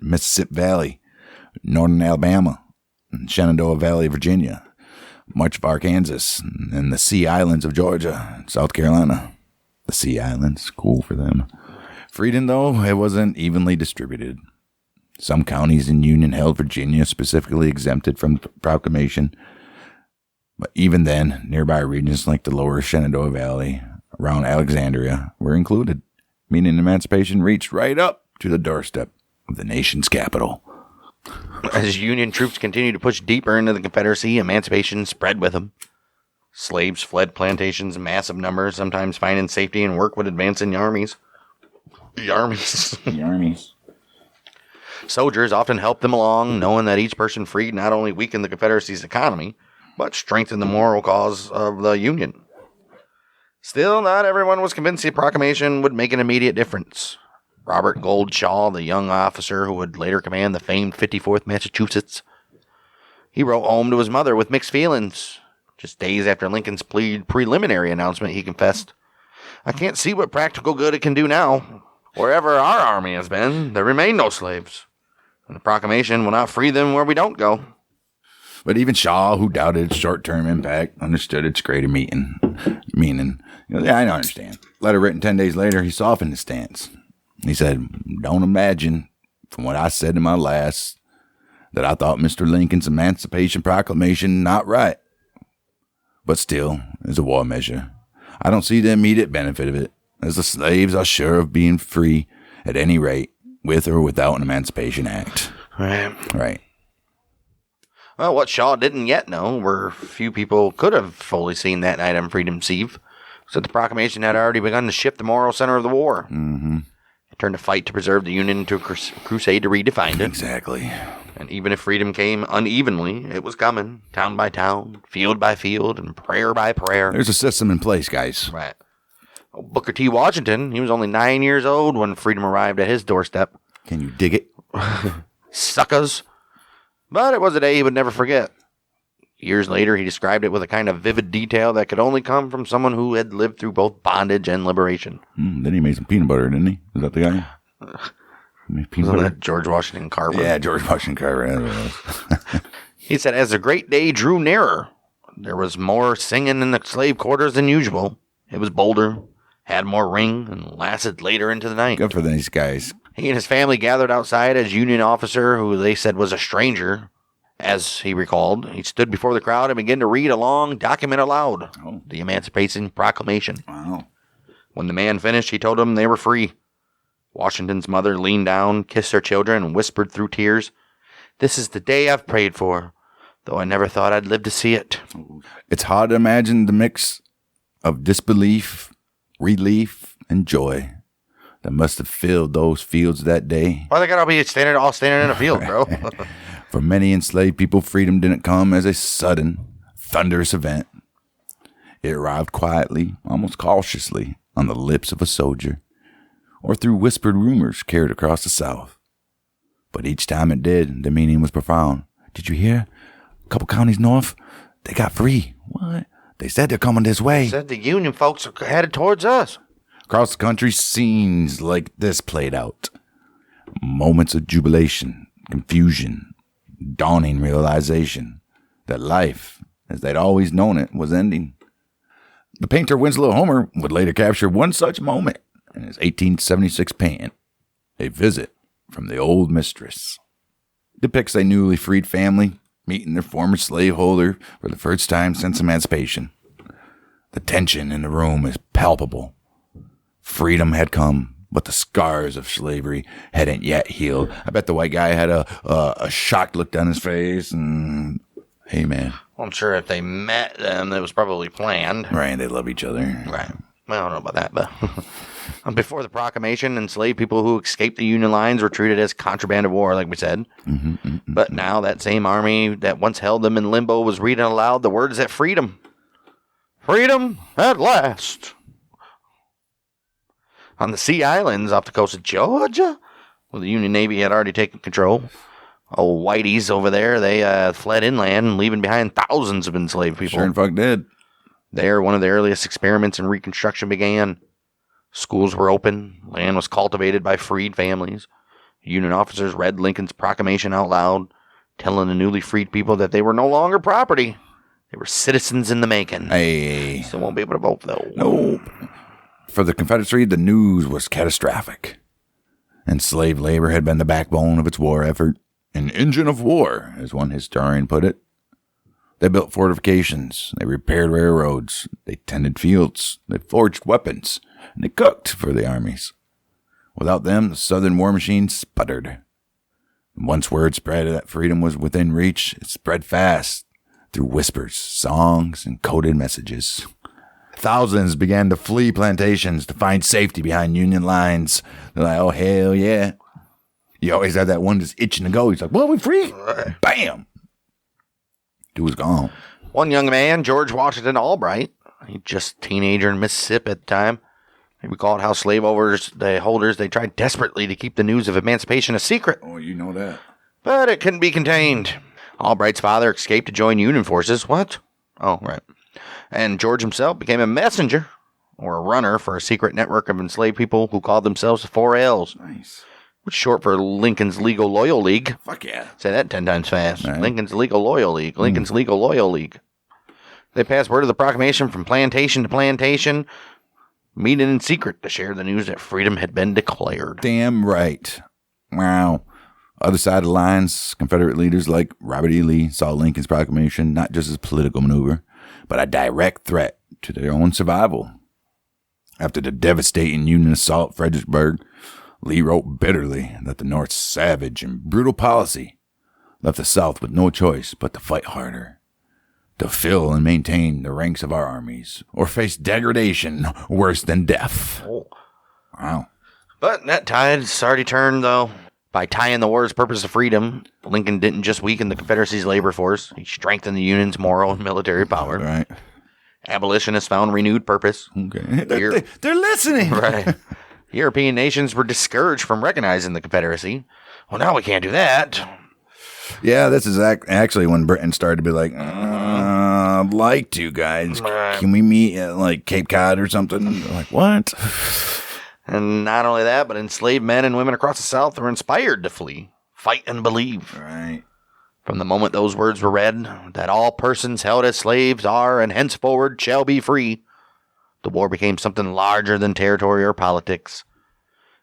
Mississippi Valley, northern Alabama, and Shenandoah Valley, Virginia, much of Arkansas, and the Sea Islands of Georgia, South Carolina. The Sea Islands, cool for them. Freedom, though, it wasn't evenly distributed. Some counties in Union-held Virginia specifically exempted from the proclamation, but even then, nearby regions like the lower Shenandoah Valley, around Alexandria, were included, meaning emancipation reached right up to the doorstep of the nation's capital. As Union troops continued to push deeper into the Confederacy, emancipation spread with them. Slaves fled plantations in massive numbers, sometimes finding safety and work would advance in the armies. The armies. Soldiers often helped them along, knowing that each person freed not only weakened the Confederacy's economy, but strengthened the moral cause of the Union. Still, not everyone was convinced the proclamation would make an immediate difference. Robert Gould Shaw, the young officer who would later command the famed 54th Massachusetts, he wrote home to his mother with mixed feelings. Just days after Lincoln's preliminary announcement, he confessed, "I can't see what practical good it can do now. Wherever our army has been, there remain no slaves. And the proclamation will not free them where we don't go." But even Shaw, who doubted its short-term impact, understood its greater meaning. Yeah, I understand. Letter written 10 days later, he softened his stance. He said, "Don't imagine, from what I said in my last, that I thought Mr. Lincoln's Emancipation Proclamation not right. But still, as a war measure, I don't see the immediate benefit of it, as the slaves are sure of being free at any rate, with or without an Emancipation Act." Right. Well, what Shaw didn't yet know, where few people could have fully seen that night on Freedom's Eve, was that the proclamation had already begun to shift the moral center of the war. Mm-hmm. It turned a fight to preserve the Union into a crusade to redefine it. Exactly. And even if freedom came unevenly, it was coming, town by town, field by field, and prayer by prayer. There's a system in place, guys. Right. Booker T. Washington, he was only 9 years old when freedom arrived at his doorstep. Can you dig it? Suckers. But it was a day he would never forget. Years later, he described it with a kind of vivid detail that could only come from someone who had lived through both bondage and liberation. Then he made some peanut butter, didn't he? Is that the guy? Wasn't that George Washington Carver? Yeah, George Washington Carver. He said, as the great day drew nearer, there was more singing in the slave quarters than usual. It was bolder, had more ring, and lasted later into the night. Good for these guys. He and his family gathered outside as Union officer, who they said was a stranger. As he recalled, he stood before the crowd and began to read a long document aloud, the Emancipation Proclamation. Wow. When the man finished, he told them they were free. Washington's mother leaned down, kissed her children, and whispered through tears, "This is the day I've prayed for, though I never thought I'd live to see it." It's hard to imagine the mix of disbelief, relief, and joy that must have filled those fields that day. Why they gotta be all standing in a field, bro? For many enslaved people, freedom didn't come as a sudden, thunderous event. It arrived quietly, almost cautiously, on the lips of a soldier, or through whispered rumors carried across the South. But each time it did, the meaning was profound. "Did you hear? A couple counties north, they got free." "What?" "They said they're coming this way." They said the Union folks are headed towards us. Across the country, scenes like this played out. Moments of jubilation, confusion, dawning realization that life, as they'd always known it, was ending. The painter Winslow Homer would later capture one such moment in his 1876 painting, A Visit from the Old Mistress. It depicts a newly freed family meeting their former slaveholder for the first time since emancipation. The tension in the room is palpable. Freedom had come, but the scars of slavery hadn't yet healed. I bet the white guy had a shocked look down his face, and Hey, man. Well, I'm sure if they met them, it was probably planned. Right, they love each other. Right. Well, I don't know about that, but before the proclamation, enslaved people who escaped the Union lines were treated as contraband of war, like we said. But now that same army that once held them in limbo was reading aloud the words that freedom. Freedom at last. On the Sea Islands off the coast of Georgia, where the Union Navy had already taken control. Old Whiteys over there, they fled inland, leaving behind thousands of enslaved people. Sure and fuck did. There, one of the earliest experiments in Reconstruction began. Schools were open. Land was cultivated by freed families. Union officers read Lincoln's proclamation out loud, telling the newly freed people that they were no longer property. They were citizens in the making. Hey. Still won't be able to vote, though. Nope. For the Confederacy, the news was catastrophic. Enslaved labor had been the backbone of its war effort. An engine of war, as one historian put it. They built fortifications, they repaired railroads, they tended fields, they forged weapons, and they cooked for the armies. Without them, the Southern war machine sputtered. Once word spread that freedom was within reach, it spread fast through whispers, songs, and coded messages. Thousands began to flee plantations to find safety behind Union lines. They're like, oh, hell yeah. You always have that one that's itching to go. He's like, well, we're free. Bam. Dude was gone. One young man, George Washington Albright, he just a teenager in Mississippi at the time. He recalled how slave holders, they tried desperately to keep the news of emancipation a secret. Oh, you know that. But it couldn't be contained. Albright's father escaped to join Union forces. What? Oh, right. And George himself became a messenger, or a runner, for a secret network of enslaved people who called themselves the 4 L's. Nice. Which is short for Lincoln's Legal Loyal League. Fuck yeah. Say that 10 times fast. Right. Lincoln's Legal Loyal League. Lincoln's Legal Loyal League. They passed word of the proclamation from plantation to plantation, meeting in secret to share the news that freedom had been declared. Damn right. Wow. Other side of the lines, Confederate leaders like Robert E. Lee saw Lincoln's proclamation not just as a political maneuver, but a direct threat to their own survival. After the devastating Union assault at Fredericksburg, Lee wrote bitterly that the North's savage and brutal policy left the South with no choice but to fight harder, to fill and maintain the ranks of our armies, or face degradation worse than death. Oh. Wow. But that tide's already turned, though. By tying the war's purpose to freedom, Lincoln didn't just weaken the Confederacy's labor force. He strengthened the Union's moral and military power. Right. Abolitionists found renewed purpose. Okay. They're listening. Right. European nations were discouraged from recognizing the Confederacy. Well, now we can't do that. Yeah, this is actually when Britain started to be like, I'd like to, guys. Can we meet at, like, Cape Cod or something? They're like, what? And not only that, but enslaved men and women across the South were inspired to flee, fight, and believe. Right. From the moment those words were read, that all persons held as slaves are and henceforward shall be free, the war became something larger than territory or politics.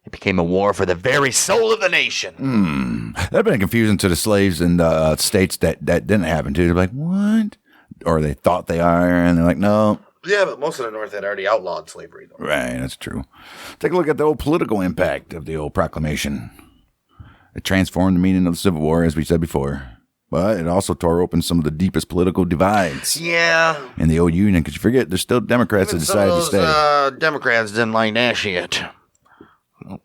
It became a war for the very soul of the nation. That'd been confusing to the slaves in the states that didn't happen to. They're like, what? Or they thought they are, and they're like, no. Yeah, but most of the North had already outlawed slavery, though. Right, that's true. Take a look at the old political impact of the old proclamation. It transformed the meaning of the Civil War, as we said before. But it also tore open some of the deepest political divides. Yeah. In the old Union, because you forget, there's still Democrats that decided to stay. Democrats didn't like that shit.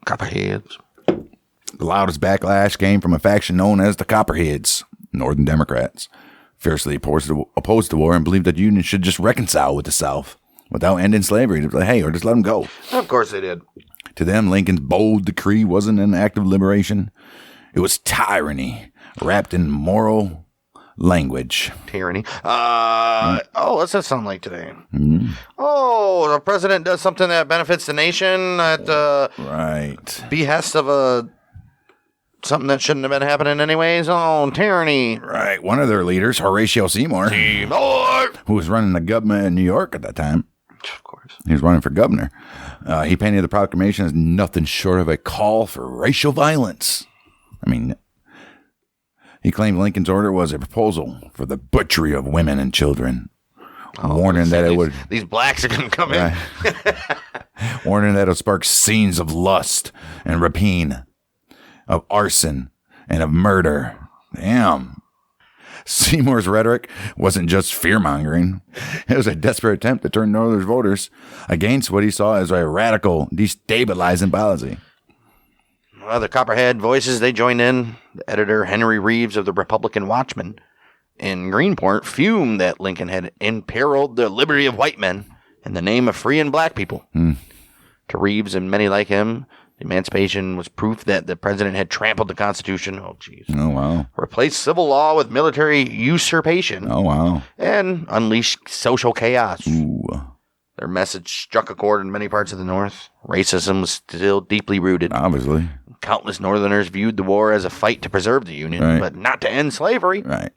Copperheads. The loudest backlash came from a faction known as the Copperheads, Northern Democrats. Fiercely opposed the war and believed that the Union should just reconcile with the South without ending slavery. They'd be like, hey, or just let them go. Of course they did. To them, Lincoln's bold decree wasn't an act of liberation. It was tyranny wrapped in moral language. Tyranny. What's that sound like today? Oh, the president does something that benefits the nation at the Right. behest of something that shouldn't have been happening anyways. Oh, tyranny. Right. One of their leaders, Horatio Seymour, who was running the government in New York at that time. Of course. He was running for governor. He painted the proclamation as nothing short of a call for racial violence. I mean, he claimed Lincoln's order was a proposal for the butchery of women and children, warning that it would... These blacks are going to come in. Warning that it would spark scenes of lust and rapine, of arson, and of murder. Damn. Seymour's rhetoric wasn't just fear-mongering. It was a desperate attempt to turn Northern voters against what he saw as a radical, destabilizing policy. Well, the Copperhead voices, they joined in. The editor, Henry Reeves of the Republican Watchman in Greenport, fumed that Lincoln had imperiled the liberty of white men in the name of freeing black people. To Reeves and many like him, the Emancipation was proof that the president had trampled the Constitution. Oh, jeez. Oh, wow. Replaced civil law with military usurpation. Oh, wow. And unleashed social chaos. Ooh. Their message struck a chord in many parts of the North. Racism was still deeply rooted. Obviously. Countless Northerners viewed the war as a fight to preserve the Union, but not to end slavery. Right.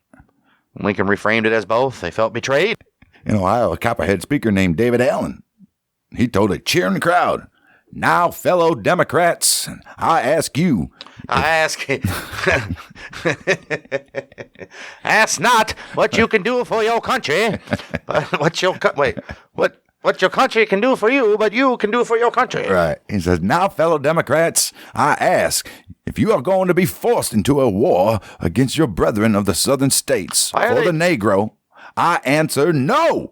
Lincoln reframed it as both. They felt betrayed. In Ohio, a Copperhead speaker named David Allen, he told a cheering crowd, "Now, fellow Democrats, I ask you." Ask not what you can do for your country, but what your country can do for you, but you can do for your country. Right. He says, "Now, fellow Democrats, I ask, if you are going to be forced into a war against your brethren of the southern states for the Negro, I answer no."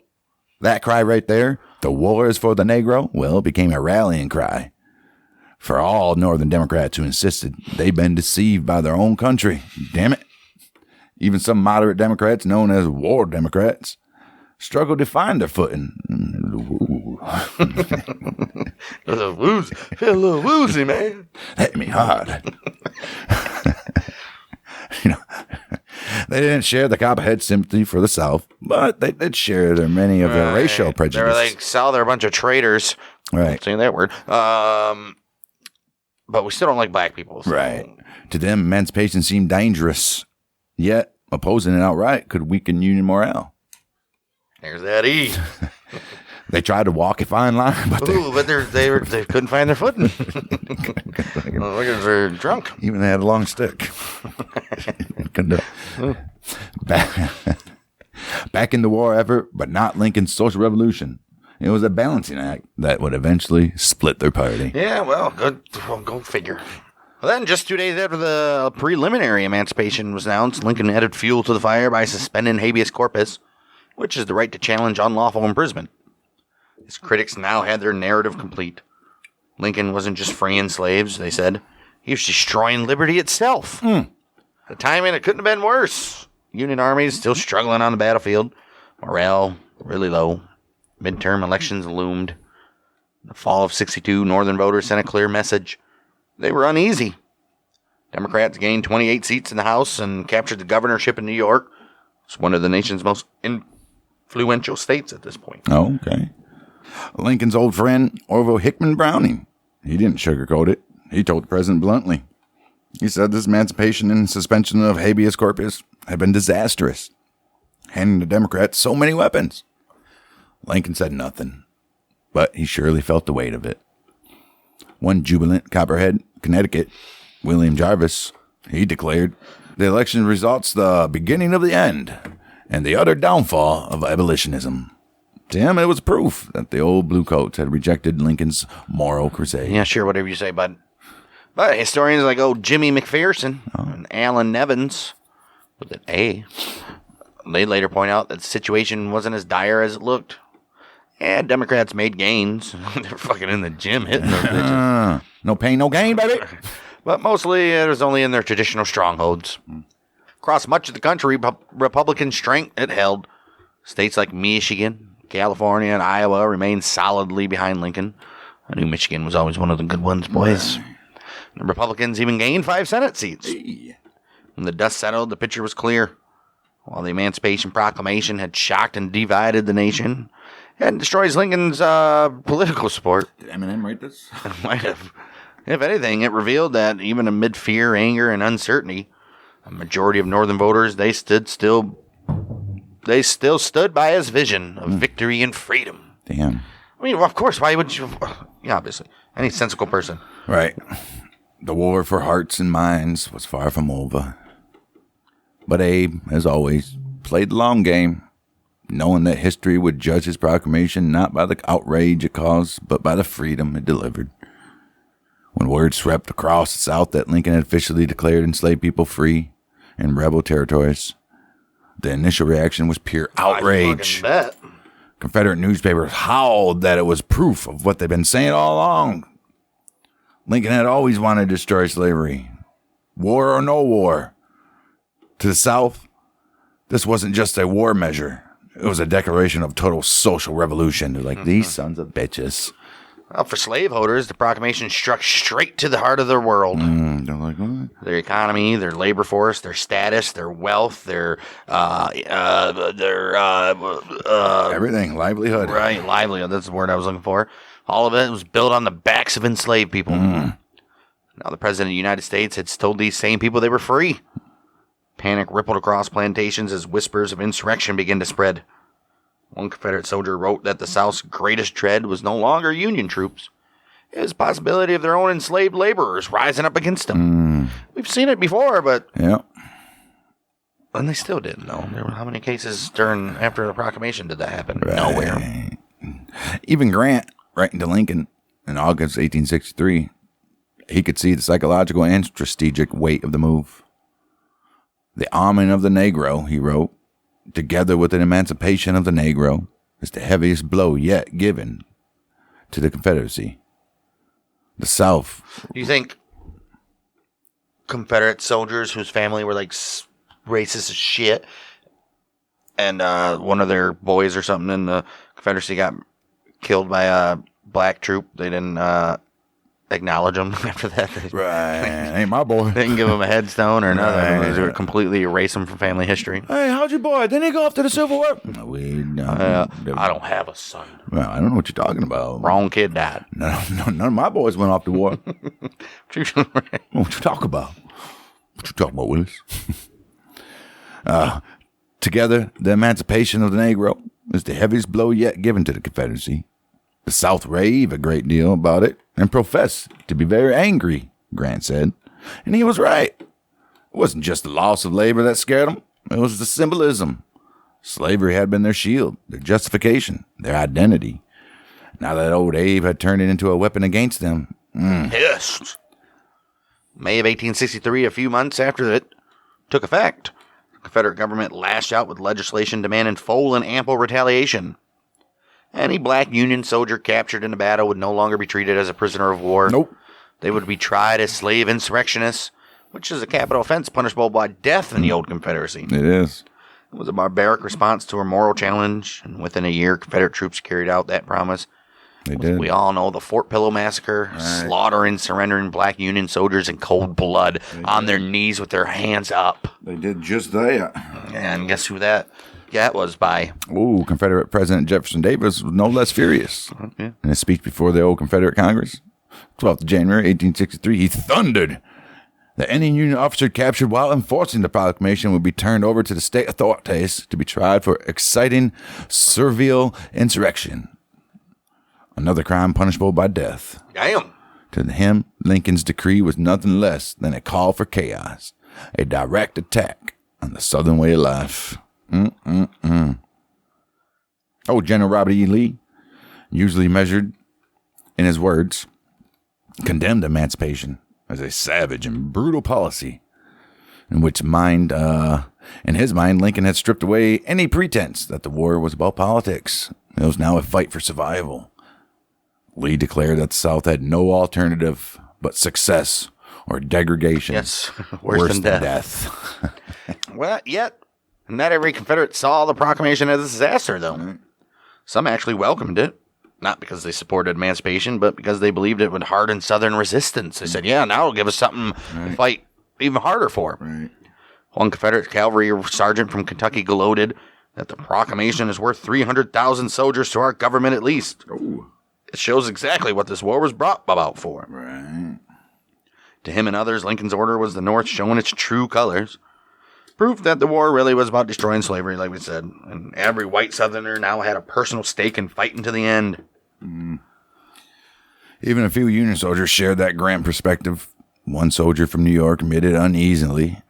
That cry right there, "The war is for the Negro," well, became a rallying cry for all Northern Democrats who insisted they'd been deceived by their own country. Damn it. Even some moderate Democrats, known as war Democrats, struggled to find their footing. A little woozy, man. Hit me hard. You know, they didn't share the Copperhead sympathy for the South, but they did share many of their racial prejudices. They were like, Sal, they're a bunch of traitors. Right. Saying that word. But we still don't like black people. So. Right. To them, emancipation seemed dangerous, yet opposing it outright could weaken Union morale. There's that E. They tried to walk a fine line, but they couldn't find their footing. Look at they're drunk. Even they had a long stick. Back in the war effort, but not Lincoln's social revolution. It was a balancing act that would eventually split their party. Yeah, well, good. Well, go figure. Well, then, just 2 days after the preliminary emancipation was announced, Lincoln added fuel to the fire by suspending habeas corpus, which is the right to challenge unlawful imprisonment. His critics now had their narrative complete. Lincoln wasn't just freeing slaves, they said. He was destroying liberty itself. The timing, it couldn't have been worse. Union armies still struggling on the battlefield. Morale really low. Midterm elections loomed. The fall of '62, Northern voters sent a clear message. They were uneasy. Democrats gained 28 seats in the House and captured the governorship in New York. It's one of the nation's most influential states at this point. Oh, okay. Lincoln's old friend, Orville Hickman Browning, he didn't sugarcoat it. He told the president bluntly. He said this emancipation and suspension of habeas corpus had been disastrous, handing the Democrats so many weapons. Lincoln said nothing, but he surely felt the weight of it. One jubilant Copperhead, Connecticut, William Jarvis, he declared, "The election results the beginning of the end and the utter downfall of abolitionism." To him, it was proof that the old bluecoats had rejected Lincoln's moral crusade. Yeah, sure, whatever you say, bud. But historians like Jimmy McPherson and Alan Nevins, with an A, they later point out that the situation wasn't as dire as it looked. Yeah, Democrats made gains. They're fucking in the gym hitting those bitches. No pain, no gain, baby. But mostly it was only in their traditional strongholds. Across much of the country, Republican strength it held. States like Michigan, California, and Iowa remained solidly behind Lincoln. I knew Michigan was always one of the good ones, boys. The Republicans even gained 5 Senate seats. When the dust settled, the picture was clear. While the Emancipation Proclamation had shocked and divided the nation, and destroys Lincoln's political support. Did Eminem write this? Might have. If anything, it revealed that even amid fear, anger, and uncertainty, a majority of Northern voters, they still stood by his vision of victory and freedom. Damn. I mean, of course, why would you? Yeah, obviously. Any sensible person. Right. The war for hearts and minds was far from over. But Abe, as always, played the long game, knowing that history would judge his proclamation not by the outrage it caused, but by the freedom it delivered. When word swept across the South that Lincoln had officially declared enslaved people free in rebel territories, The initial reaction was pure outrage. I fucking bet. Confederate newspapers howled that it was proof of what they'd been saying all along. Lincoln had always wanted to destroy slavery. War or no war. To the South, this wasn't just a war measure. It was a declaration of total social revolution. They're like, these sons of bitches. Well, for slaveholders, the proclamation struck straight to the heart of their world. They're like, what? Their economy, their labor force, their status, their wealth, their Everything, livelihood. right, livelihood. That's the word I was looking for. All of it was built on the backs of enslaved people. Now, the President of the United States had told these same people they were free. Panic rippled across plantations as whispers of insurrection began to spread. One Confederate soldier wrote that the South's greatest dread was no longer Union troops. It was the possibility of their own enslaved laborers rising up against them. We've seen it before, but... Yeah. And they still didn't know. How many cases after the proclamation did that happen? Right. Nowhere. Even Grant, writing to Lincoln in August 1863, he could see the psychological and strategic weight of the move. The arming of the Negro, he wrote, together with the emancipation of the Negro, is the heaviest blow yet given to the Confederacy. The South. Do you think Confederate soldiers whose family were like racist as shit, and one of their boys or something in the Confederacy got killed by a black troop, they didn't acknowledge them after that? Right. Ain't my boy. They didn't give him a headstone or nothing. Right. They would completely erase him from family history. Hey, how'd your boy? Didn't he go off to the Civil War? I don't have a son. Well, I don't know what you're talking about. Wrong kid died. No, none of my boys went off to war. What you talk about? What you talking about, Willis? Together, the emancipation of the Negro is the heaviest blow yet given to the Confederacy. The South rave a great deal about it and profess to be very angry, Grant said. And he was right. It wasn't just the loss of labor that scared them. It was the symbolism. Slavery had been their shield, their justification, their identity. Now that old Abe had turned it into a weapon against them. Pissed. May of 1863, a few months after it took effect, the Confederate government lashed out with legislation demanding full and ample retaliation. Any black Union soldier captured in a battle would no longer be treated as a prisoner of war. Nope. They would be tried as slave insurrectionists, which is a capital offense punishable by death in the old Confederacy. It is. It was a barbaric response to a moral challenge, and within a year, Confederate troops carried out that promise. They did. We all know the Fort Pillow Massacre, slaughtering, surrendering black Union soldiers in cold blood on their knees with their hands up. They did just that. And guess who that was by? Ooh, Confederate President Jefferson Davis was no less furious. Yeah. In his speech before the old Confederate Congress, 12th of January, 1863, he thundered that any Union officer captured while enforcing the proclamation would be turned over to the state authorities to be tried for exciting servile insurrection. Another crime punishable by death. Damn. To him, Lincoln's decree was nothing less than a call for chaos, a direct attack on the Southern way of life. Oh, General Robert E. Lee, usually measured in his words, condemned emancipation as a savage and brutal policy in which in his mind, Lincoln had stripped away any pretense that the war was about politics. It was now a fight for survival. Lee declared that the South had no alternative but success or degradation. Yes, worse than death. Well, yet, not every Confederate saw the proclamation as a disaster, though. Right. Some actually welcomed it, not because they supported emancipation, but because they believed it would harden Southern resistance. They said, yeah, now it'll give us something to fight even harder for. Right. One Confederate cavalry sergeant from Kentucky gloated that the proclamation is worth 300,000 soldiers to our government at least. Ooh. It shows exactly what this war was brought about for. Right. To him and others, Lincoln's order was the North showing its true colors. Proof that the war really was about destroying slavery, like we said. And every white Southerner now had a personal stake in fighting to the end. Even a few Union soldiers shared that grand perspective. One soldier from New York admitted uneasily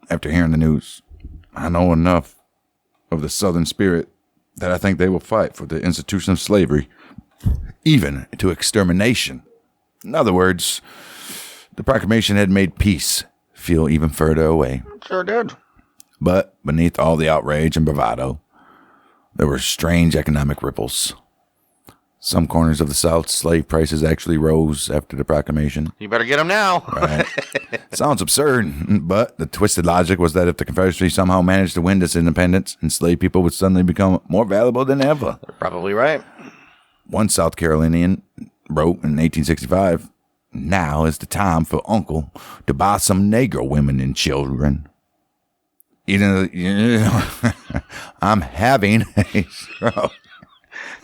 after hearing the news, I know enough of the Southern spirit that I think they will fight for the institution of slavery, even to extermination. In other words, the proclamation had made peace feel even further away. Sure did. But beneath all the outrage and bravado, there were strange economic ripples. Some corners of the South, slave prices actually rose after the proclamation. You better get them now. Right. Sounds absurd, but the twisted logic was that if the Confederacy somehow managed to win this independence, enslaved people would suddenly become more valuable than ever. They're probably right. One South Carolinian wrote in 1865, "Now is the time for Uncle to buy some Negro women and children." You know, I'm having a stroke.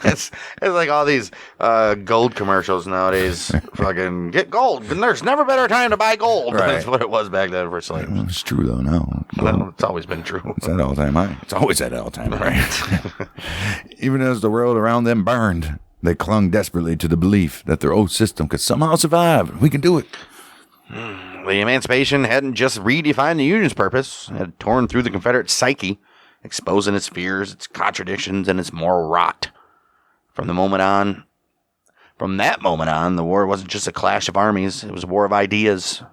It's like all these gold commercials nowadays. Fucking get gold. And there's never better time to buy gold. Right. That's what it was back then for slaves. Well, it's true, though, now. Well, it's always been true. It's at all-time high. It's always at all-time high. Even as the world around them burned, they clung desperately to the belief that their old system could somehow survive. We can do it. The Emancipation hadn't just redefined the Union's purpose. It had torn through the Confederate psyche, exposing its fears, its contradictions, and its moral rot. From that moment on, the war wasn't just a clash of armies. It was a war of ideas,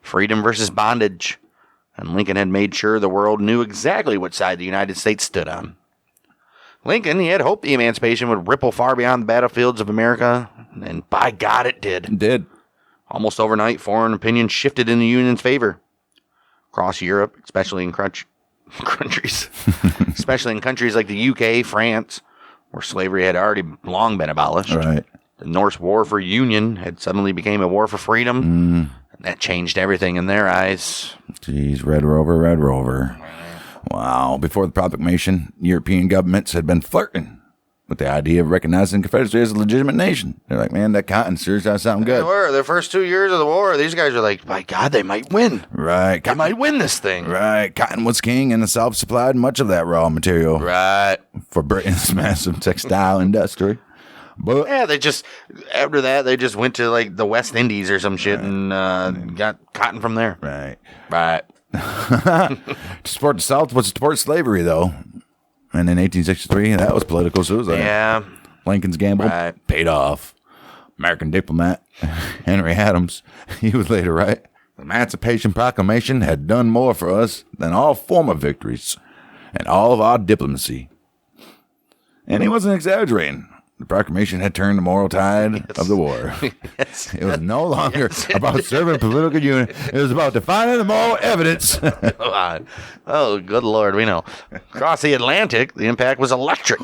freedom versus bondage. And Lincoln had made sure the world knew exactly which side the United States stood on. Lincoln, he had hoped the Emancipation would ripple far beyond the battlefields of America, and by God it did. It did. Almost overnight, foreign opinion shifted in the Union's favor. Across Europe, especially in countries like the UK, France, where slavery had already long been abolished. Right. The Norse War for Union had suddenly become a war for freedom. And that changed everything in their eyes. Jeez, Red Rover, Red Rover. Wow. Before the proclamation, European governments had been flirting with the idea of recognizing the Confederacy as a legitimate nation. They're like, man, that cotton sure does sound good. They were. The first 2 years of the war, these guys are like, my God, they might win. Right. They might win this thing. Right. Cotton was king, and the South supplied much of that raw material Right. for Britain's massive textile industry. But Yeah, after that, they just went to like the West Indies or some shit and got cotton from there. right. Right. To support the South was to support slavery, though. And in 1863, that was political suicide. Yeah. Lincoln's gamble Right. paid off. American diplomat Henry Adams, he would later write, "The Emancipation Proclamation had done more for us than all former victories and all of our diplomacy." And he wasn't exaggerating. The proclamation had turned the moral tide of the war. Yes. It was no longer about serving political unity. It was about defining the moral evidence. Oh, good Lord, we know. Across the Atlantic, the impact was electric.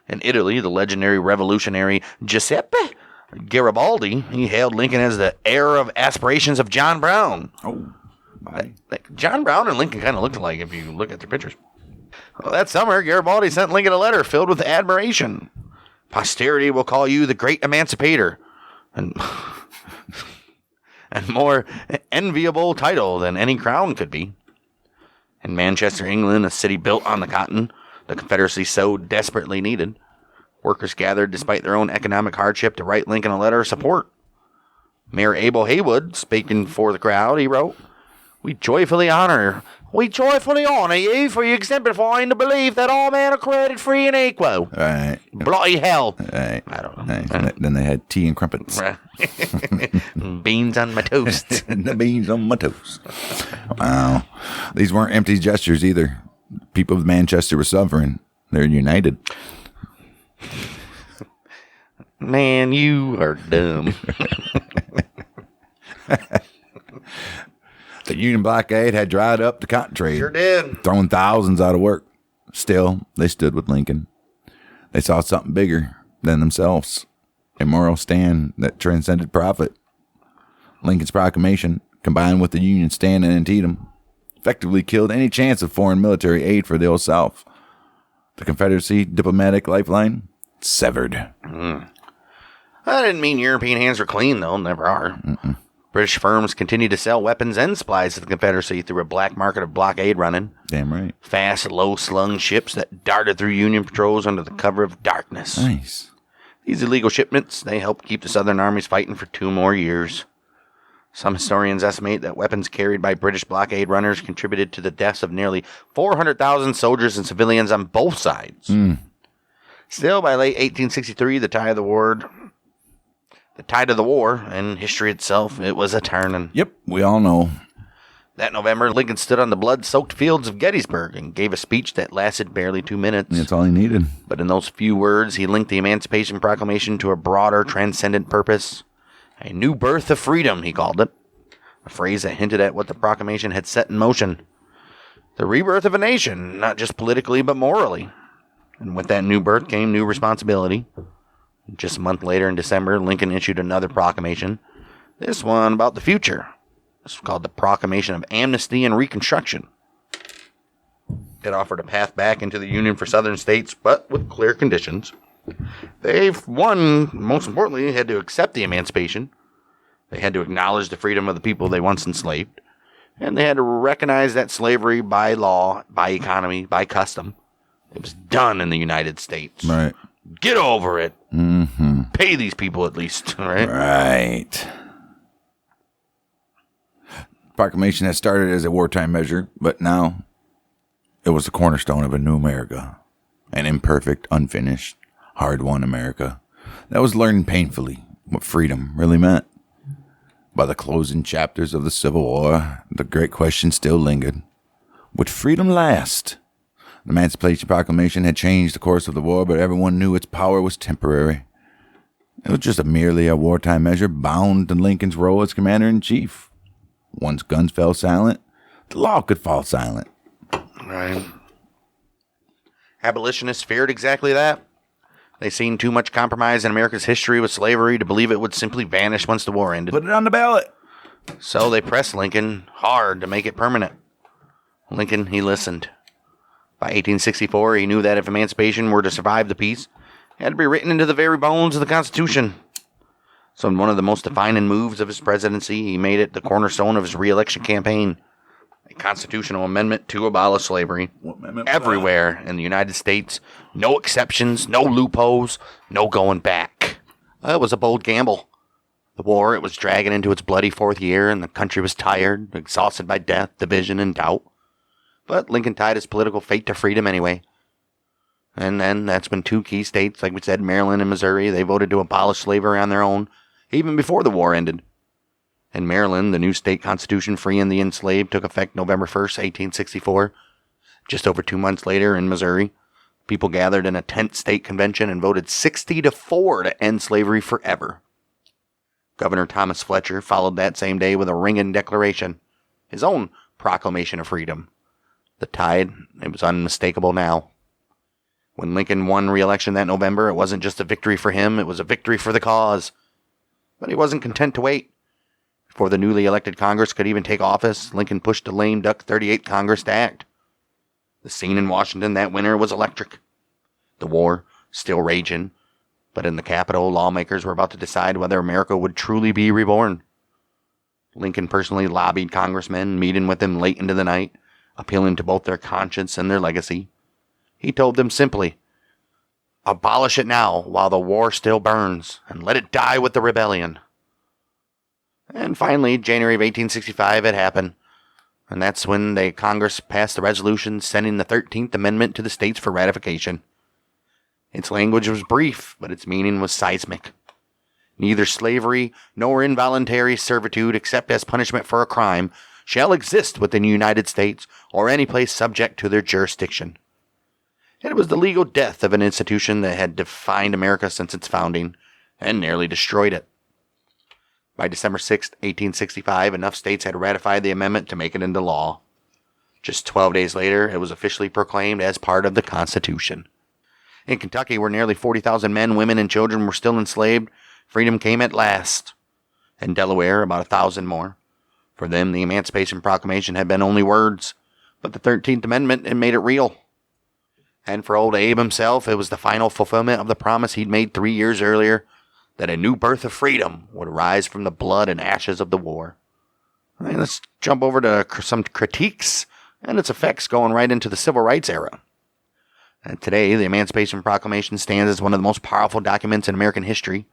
In Italy, the legendary revolutionary Giuseppe Garibaldi, he hailed Lincoln as the heir of aspirations of John Brown. Oh, my. Like, John Brown and Lincoln kind of looked alike if you look at their pictures. Well, that summer, Garibaldi sent Lincoln a letter filled with admiration. "Posterity will call you the great emancipator," and more enviable title than any crown could be. In Manchester, England, a city built on the cotton the Confederacy so desperately needed, workers gathered despite their own economic hardship to write Lincoln a letter of support. Mayor Abel Haywood, speaking for the crowd, he wrote, We joyfully honor you for exemplifying the belief that all men are created free and equal." Right. Bloody hell. Right. I don't know. Right. And then they had tea and crumpets. Beans on my toast. And the beans on my toast. Wow. These weren't empty gestures either. People of Manchester were suffering. They're united. Man, you are dumb. The Union blockade had dried up the cotton trade. Sure did. Throwing thousands out of work. Still, they stood with Lincoln. They saw something bigger than themselves. A moral stand that transcended profit. Lincoln's proclamation, combined with the Union stand in Antietam, effectively killed any chance of foreign military aid for the Old South. The Confederacy diplomatic lifeline severed. That didn't mean European hands were clean, though. Never are. British firms continued to sell weapons and supplies to the Confederacy through a black market of blockade running. Damn right. Fast, low-slung ships that darted through Union patrols under the cover of darkness. Nice. These illegal shipments, they helped keep the Southern armies fighting for 2 more years. Some historians estimate that weapons carried by British blockade runners contributed to the deaths of nearly 400,000 soldiers and civilians on both sides. Still, by late 1863, the tide of the war, and history itself, it was a turning. Yep, we all know. That November, Lincoln stood on the blood-soaked fields of Gettysburg and gave a speech that lasted barely 2 minutes. That's all he needed. But in those few words, he linked the Emancipation Proclamation to a broader, transcendent purpose. A new birth of freedom, he called it. A phrase that hinted at what the proclamation had set in motion. The rebirth of a nation, not just politically, but morally. And with that new birth came new responsibility. Just a month later in December, Lincoln issued another proclamation. This one about the future. This was called the Proclamation of Amnesty and Reconstruction. It offered a path back into the Union for Southern states, but with clear conditions. They, most importantly, had to accept the emancipation. They had to acknowledge the freedom of the people they once enslaved. And they had to recognize that slavery by law, by economy, by custom, it was done in the United States. Right. Get over it. Mm-hmm. Pay these people at least, right? Right. Proclamation had started as a wartime measure, but now it was the cornerstone of a new America. An imperfect, unfinished, hard-won America that was learning painfully what freedom really meant. By the closing chapters of the Civil War, the great question still lingered. Would freedom last? The Emancipation Proclamation had changed the course of the war, but everyone knew its power was temporary. It was just merely a wartime measure bound to Lincoln's role as commander-in-chief. Once guns fell silent, the law could fall silent. Right. Abolitionists feared exactly that. They seen too much compromise in America's history with slavery to believe it would simply vanish once the war ended. Put it on the ballot. So they pressed Lincoln hard to make it permanent. Lincoln, he listened. By 1864, he knew that if emancipation were to survive the peace, it had to be written into the very bones of the Constitution. So in one of the most defining moves of his presidency, he made it the cornerstone of his re-election campaign. A constitutional amendment to abolish slavery everywhere in the United States. No exceptions, no loopholes, no going back. It was a bold gamble. The war, it was dragging into its bloody 4th year, and the country was tired, exhausted by death, division, and doubt. But Lincoln tied his political fate to freedom anyway. And then that's when 2 key states, like we said, Maryland and Missouri, they voted to abolish slavery on their own, even before the war ended. In Maryland, the new state constitution freeing the enslaved took effect November 1st, 1864. Just over 2 months later in Missouri, people gathered in a tent state convention and voted 60-4 to end slavery forever. Governor Thomas Fletcher followed that same day with a ringing declaration, his own proclamation of freedom. The tide, it was unmistakable now. When Lincoln won re-election that November, it wasn't just a victory for him, it was a victory for the cause. But he wasn't content to wait. Before the newly elected Congress could even take office, Lincoln pushed the lame duck 38th Congress to act. The scene in Washington that winter was electric. The war, still raging, but in the Capitol, lawmakers were about to decide whether America would truly be reborn. Lincoln personally lobbied congressmen, meeting with them late into the night, appealing to both their conscience and their legacy. He told them simply, abolish it now while the war still burns, and let it die with the rebellion. And finally, January of 1865, it happened. And that's when the Congress passed the resolution sending the 13th Amendment to the states for ratification. Its language was brief, but its meaning was seismic. Neither slavery nor involuntary servitude, except as punishment for a crime, shall exist within the United States or any place subject to their jurisdiction. And it was the legal death of an institution that had defined America since its founding and nearly destroyed it. By December 6, 1865, enough states had ratified the amendment to make it into law. Just 12 days later, it was officially proclaimed as part of the Constitution. In Kentucky, where nearly 40,000 men, women, and children were still enslaved, freedom came at last. In Delaware, about 1,000 more. For them, the Emancipation Proclamation had been only words, but the 13th Amendment had made it real. And for old Abe himself, it was the final fulfillment of the promise he'd made 3 years earlier, that a new birth of freedom would rise from the blood and ashes of the war. All right, let's jump over to some critiques and its effects going right into the Civil Rights era. And today, the Emancipation Proclamation stands as one of the most powerful documents in American history.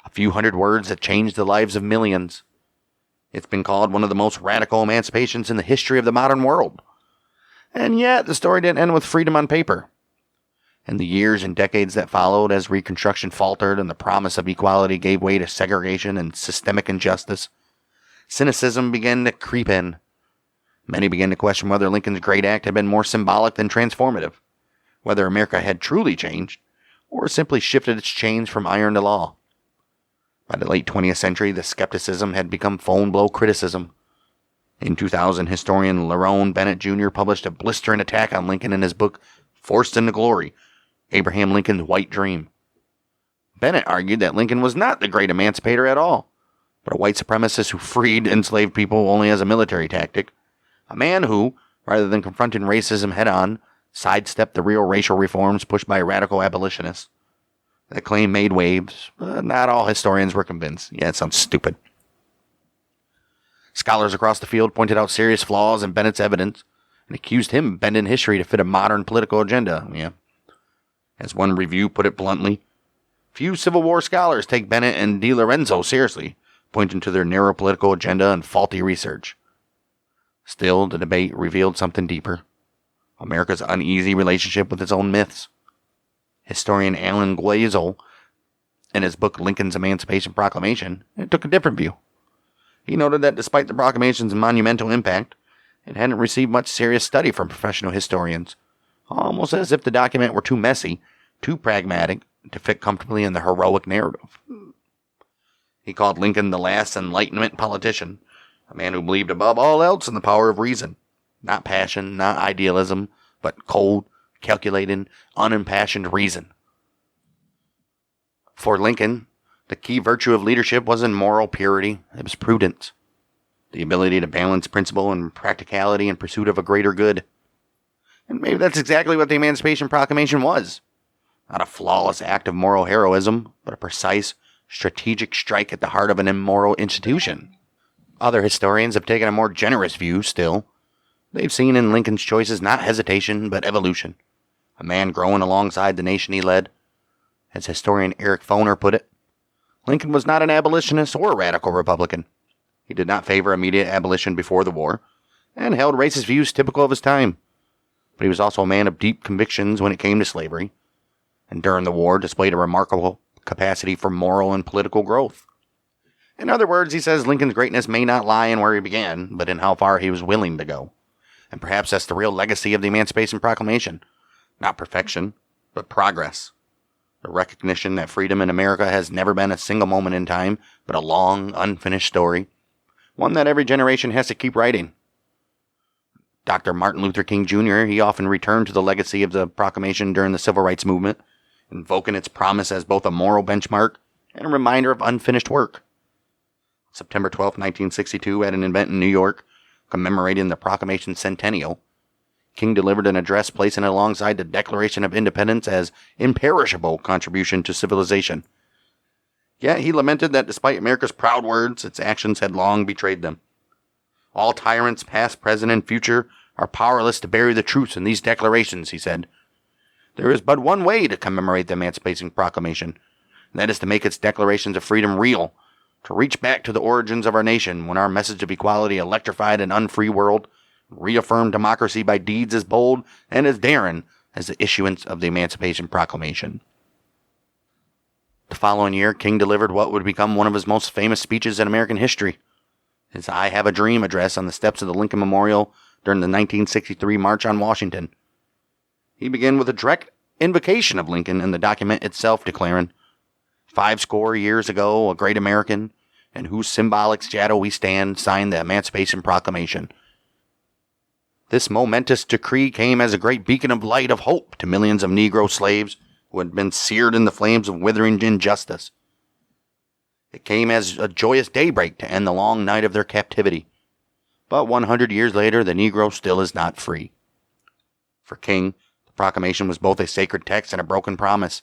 A few hundred words that changed the lives of millions. It's been called one of the most radical emancipations in the history of the modern world. And yet, the story didn't end with freedom on paper. In the years and decades that followed, as Reconstruction faltered and the promise of equality gave way to segregation and systemic injustice, cynicism began to creep in. Many began to question whether Lincoln's Great Act had been more symbolic than transformative, whether America had truly changed, or simply shifted its chains from iron to law. By the late 20th century, the skepticism had become phone-blow criticism. In 2000, historian Lerone Bennett Jr. published a blistering attack on Lincoln in his book, Forced into Glory, Abraham Lincoln's White Dream. Bennett argued that Lincoln was not the great emancipator at all, but a white supremacist who freed enslaved people only as a military tactic, a man who, rather than confronting racism head-on, sidestepped the real racial reforms pushed by radical abolitionists. That claim made waves, but not all historians were convinced. Yeah, it sounds stupid. Scholars across the field pointed out serious flaws in Bennett's evidence and accused him of bending history to fit a modern political agenda. Yeah. As one review put it bluntly, few Civil War scholars take Bennett and DiLorenzo seriously, pointing to their narrow political agenda and faulty research. Still, the debate revealed something deeper: America's uneasy relationship with its own myths. Historian Alan Guazel, in his book Lincoln's Emancipation Proclamation, took a different view. He noted that despite the proclamation's monumental impact, it hadn't received much serious study from professional historians, almost as if the document were too messy, too pragmatic, to fit comfortably in the heroic narrative. He called Lincoln the last Enlightenment politician, a man who believed above all else in the power of reason, not passion, not idealism, but cold, calculating, unimpassioned reason. For Lincoln, the key virtue of leadership wasn't moral purity, it was prudence. The ability to balance principle and practicality in pursuit of a greater good. And maybe that's exactly what the Emancipation Proclamation was. Not a flawless act of moral heroism, but a precise, strategic strike at the heart of an immoral institution. Other historians have taken a more generous view still. They've seen in Lincoln's choices not hesitation, but evolution. A man growing alongside the nation he led. As historian Eric Foner put it, Lincoln was not an abolitionist or a radical Republican. He did not favor immediate abolition before the war, and held racist views typical of his time. But he was also a man of deep convictions when it came to slavery, and during the war displayed a remarkable capacity for moral and political growth. In other words, he says Lincoln's greatness may not lie in where he began, but in how far he was willing to go. And perhaps that's the real legacy of the Emancipation Proclamation. Not perfection, but progress. The recognition that freedom in America has never been a single moment in time, but a long, unfinished story. One that every generation has to keep writing. Dr. Martin Luther King Jr., he often returned to the legacy of the proclamation during the Civil Rights Movement, invoking its promise as both a moral benchmark and a reminder of unfinished work. September 12, 1962, at an event in New York, commemorating the proclamation's centennial, King delivered an address placing it alongside the Declaration of Independence as imperishable contribution to civilization. Yet he lamented that despite America's proud words, its actions had long betrayed them. All tyrants, past, present, and future, are powerless to bury the truths in these declarations, he said. There is but one way to commemorate the Emancipation Proclamation, and that is to make its declarations of freedom real, to reach back to the origins of our nation when our message of equality electrified an unfree world, reaffirmed democracy by deeds as bold and as daring as the issuance of the Emancipation Proclamation. The following year, King delivered what would become one of his most famous speeches in American history, his I Have a Dream address on the steps of the Lincoln Memorial during the 1963 March on Washington. He began with a direct invocation of Lincoln in the document itself, declaring, 50 years ago, a great American, in whose symbolic shadow we stand, signed the Emancipation Proclamation. This momentous decree came as a great beacon of light of hope to millions of Negro slaves who had been seared in the flames of withering injustice. It came as a joyous daybreak to end the long night of their captivity. But 100 years later, the Negro still is not free. For King, the proclamation was both a sacred text and a broken promise.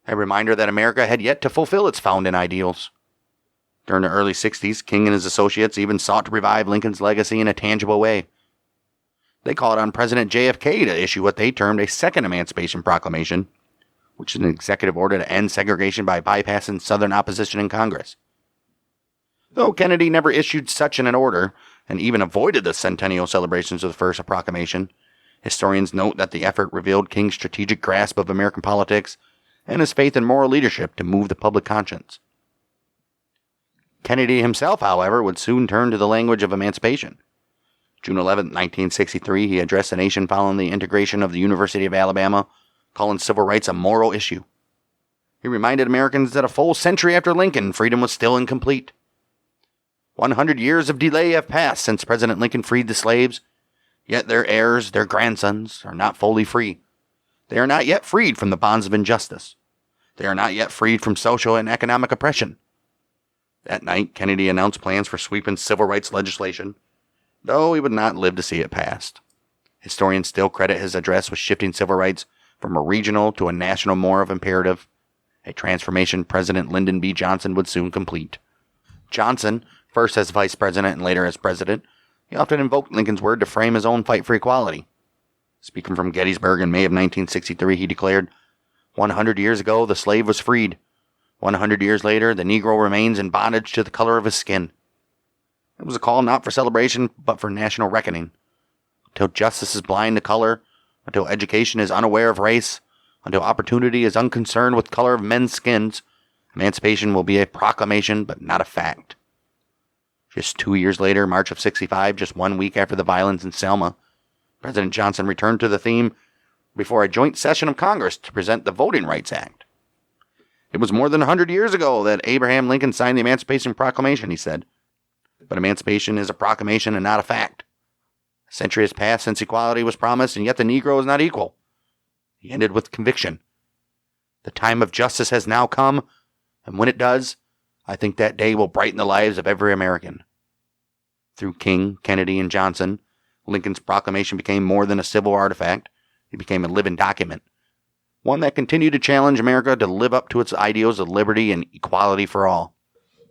A reminder that America had yet to fulfill its founding ideals. During the early 60s, King and his associates even sought to revive Lincoln's legacy in a tangible way. They called on President JFK to issue what they termed a second Emancipation Proclamation, which is an executive order to end segregation by bypassing Southern opposition in Congress. Though Kennedy never issued such an order, and even avoided the centennial celebrations of the first proclamation, historians note that the effort revealed King's strategic grasp of American politics and his faith in moral leadership to move the public conscience. Kennedy himself, however, would soon turn to the language of emancipation. June 11, 1963, he addressed the nation following the integration of the University of Alabama, calling civil rights a moral issue. He reminded Americans that a full century after Lincoln, freedom was still incomplete. 100 years of delay have passed since President Lincoln freed the slaves, yet their heirs, their grandsons, are not fully free. They are not yet freed from the bonds of injustice. They are not yet freed from social and economic oppression. That night, Kennedy announced plans for sweeping civil rights legislation, though he would not live to see it passed. Historians still credit his address with shifting civil rights from a regional to a national moral imperative, a transformation President Lyndon B. Johnson would soon complete. Johnson, first as vice president and later as president, he often invoked Lincoln's word to frame his own fight for equality. Speaking from Gettysburg in May of 1963, he declared, 100 years ago, the slave was freed. 100 years later, the Negro remains in bondage to the color of his skin. It was a call not for celebration, but for national reckoning. Until justice is blind to color, until education is unaware of race, until opportunity is unconcerned with color of men's skins, emancipation will be a proclamation, but not a fact. Just 2 years later, March of 65, just 1 week after the violence in Selma, President Johnson returned to the theme before a joint session of Congress to present the Voting Rights Act. It was more than 100 years ago that Abraham Lincoln signed the Emancipation Proclamation, he said. But emancipation is a proclamation and not a fact. A century has passed since equality was promised, and yet the Negro is not equal. He ended with conviction. The time of justice has now come, and when it does, I think that day will brighten the lives of every American. Through King, Kennedy, and Johnson, Lincoln's proclamation became more than a civil artifact. It became a living document, one that continued to challenge America to live up to its ideals of liberty and equality for all.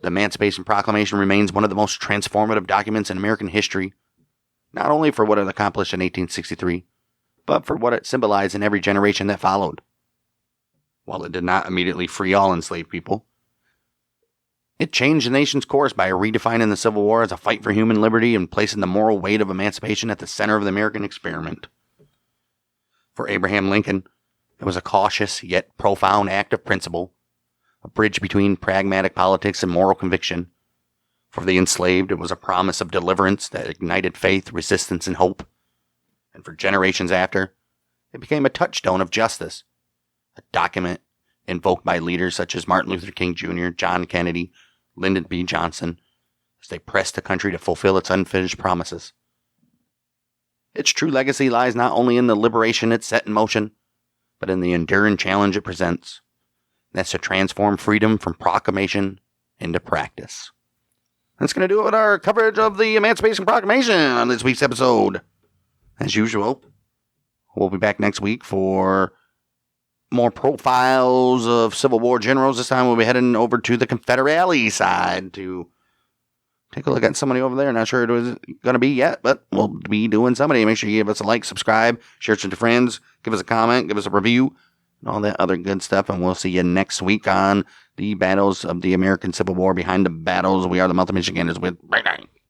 The Emancipation Proclamation remains one of the most transformative documents in American history, not only for what it accomplished in 1863, but for what it symbolized in every generation that followed. While it did not immediately free all enslaved people, it changed the nation's course by redefining the Civil War as a fight for human liberty and placing the moral weight of emancipation at the center of the American experiment. For Abraham Lincoln, it was a cautious yet profound act of principle, a bridge between pragmatic politics and moral conviction. For the enslaved, it was a promise of deliverance that ignited faith, resistance, and hope. And for generations after, it became a touchstone of justice, a document invoked by leaders such as Martin Luther King Jr., John Kennedy, Lyndon B. Johnson, as they pressed the country to fulfill its unfinished promises. Its true legacy lies not only in the liberation it set in motion, but in the enduring challenge it presents. That's to transform freedom from proclamation into practice. That's going to do it with our coverage of the Emancipation Proclamation on this week's episode. As usual, we'll be back next week for more profiles of Civil War generals. This time we'll be heading over to the Confederate side to take a look at somebody over there. Not sure it was going to be yet, but we'll be doing somebody. Make sure you give us a like, subscribe, share it with your friends, give us a comment, give us a review, and all that other good stuff. And we'll see you next week on the battles of the American Civil War. Behind the battles, we are the Month of Michigan. With Bang Bang.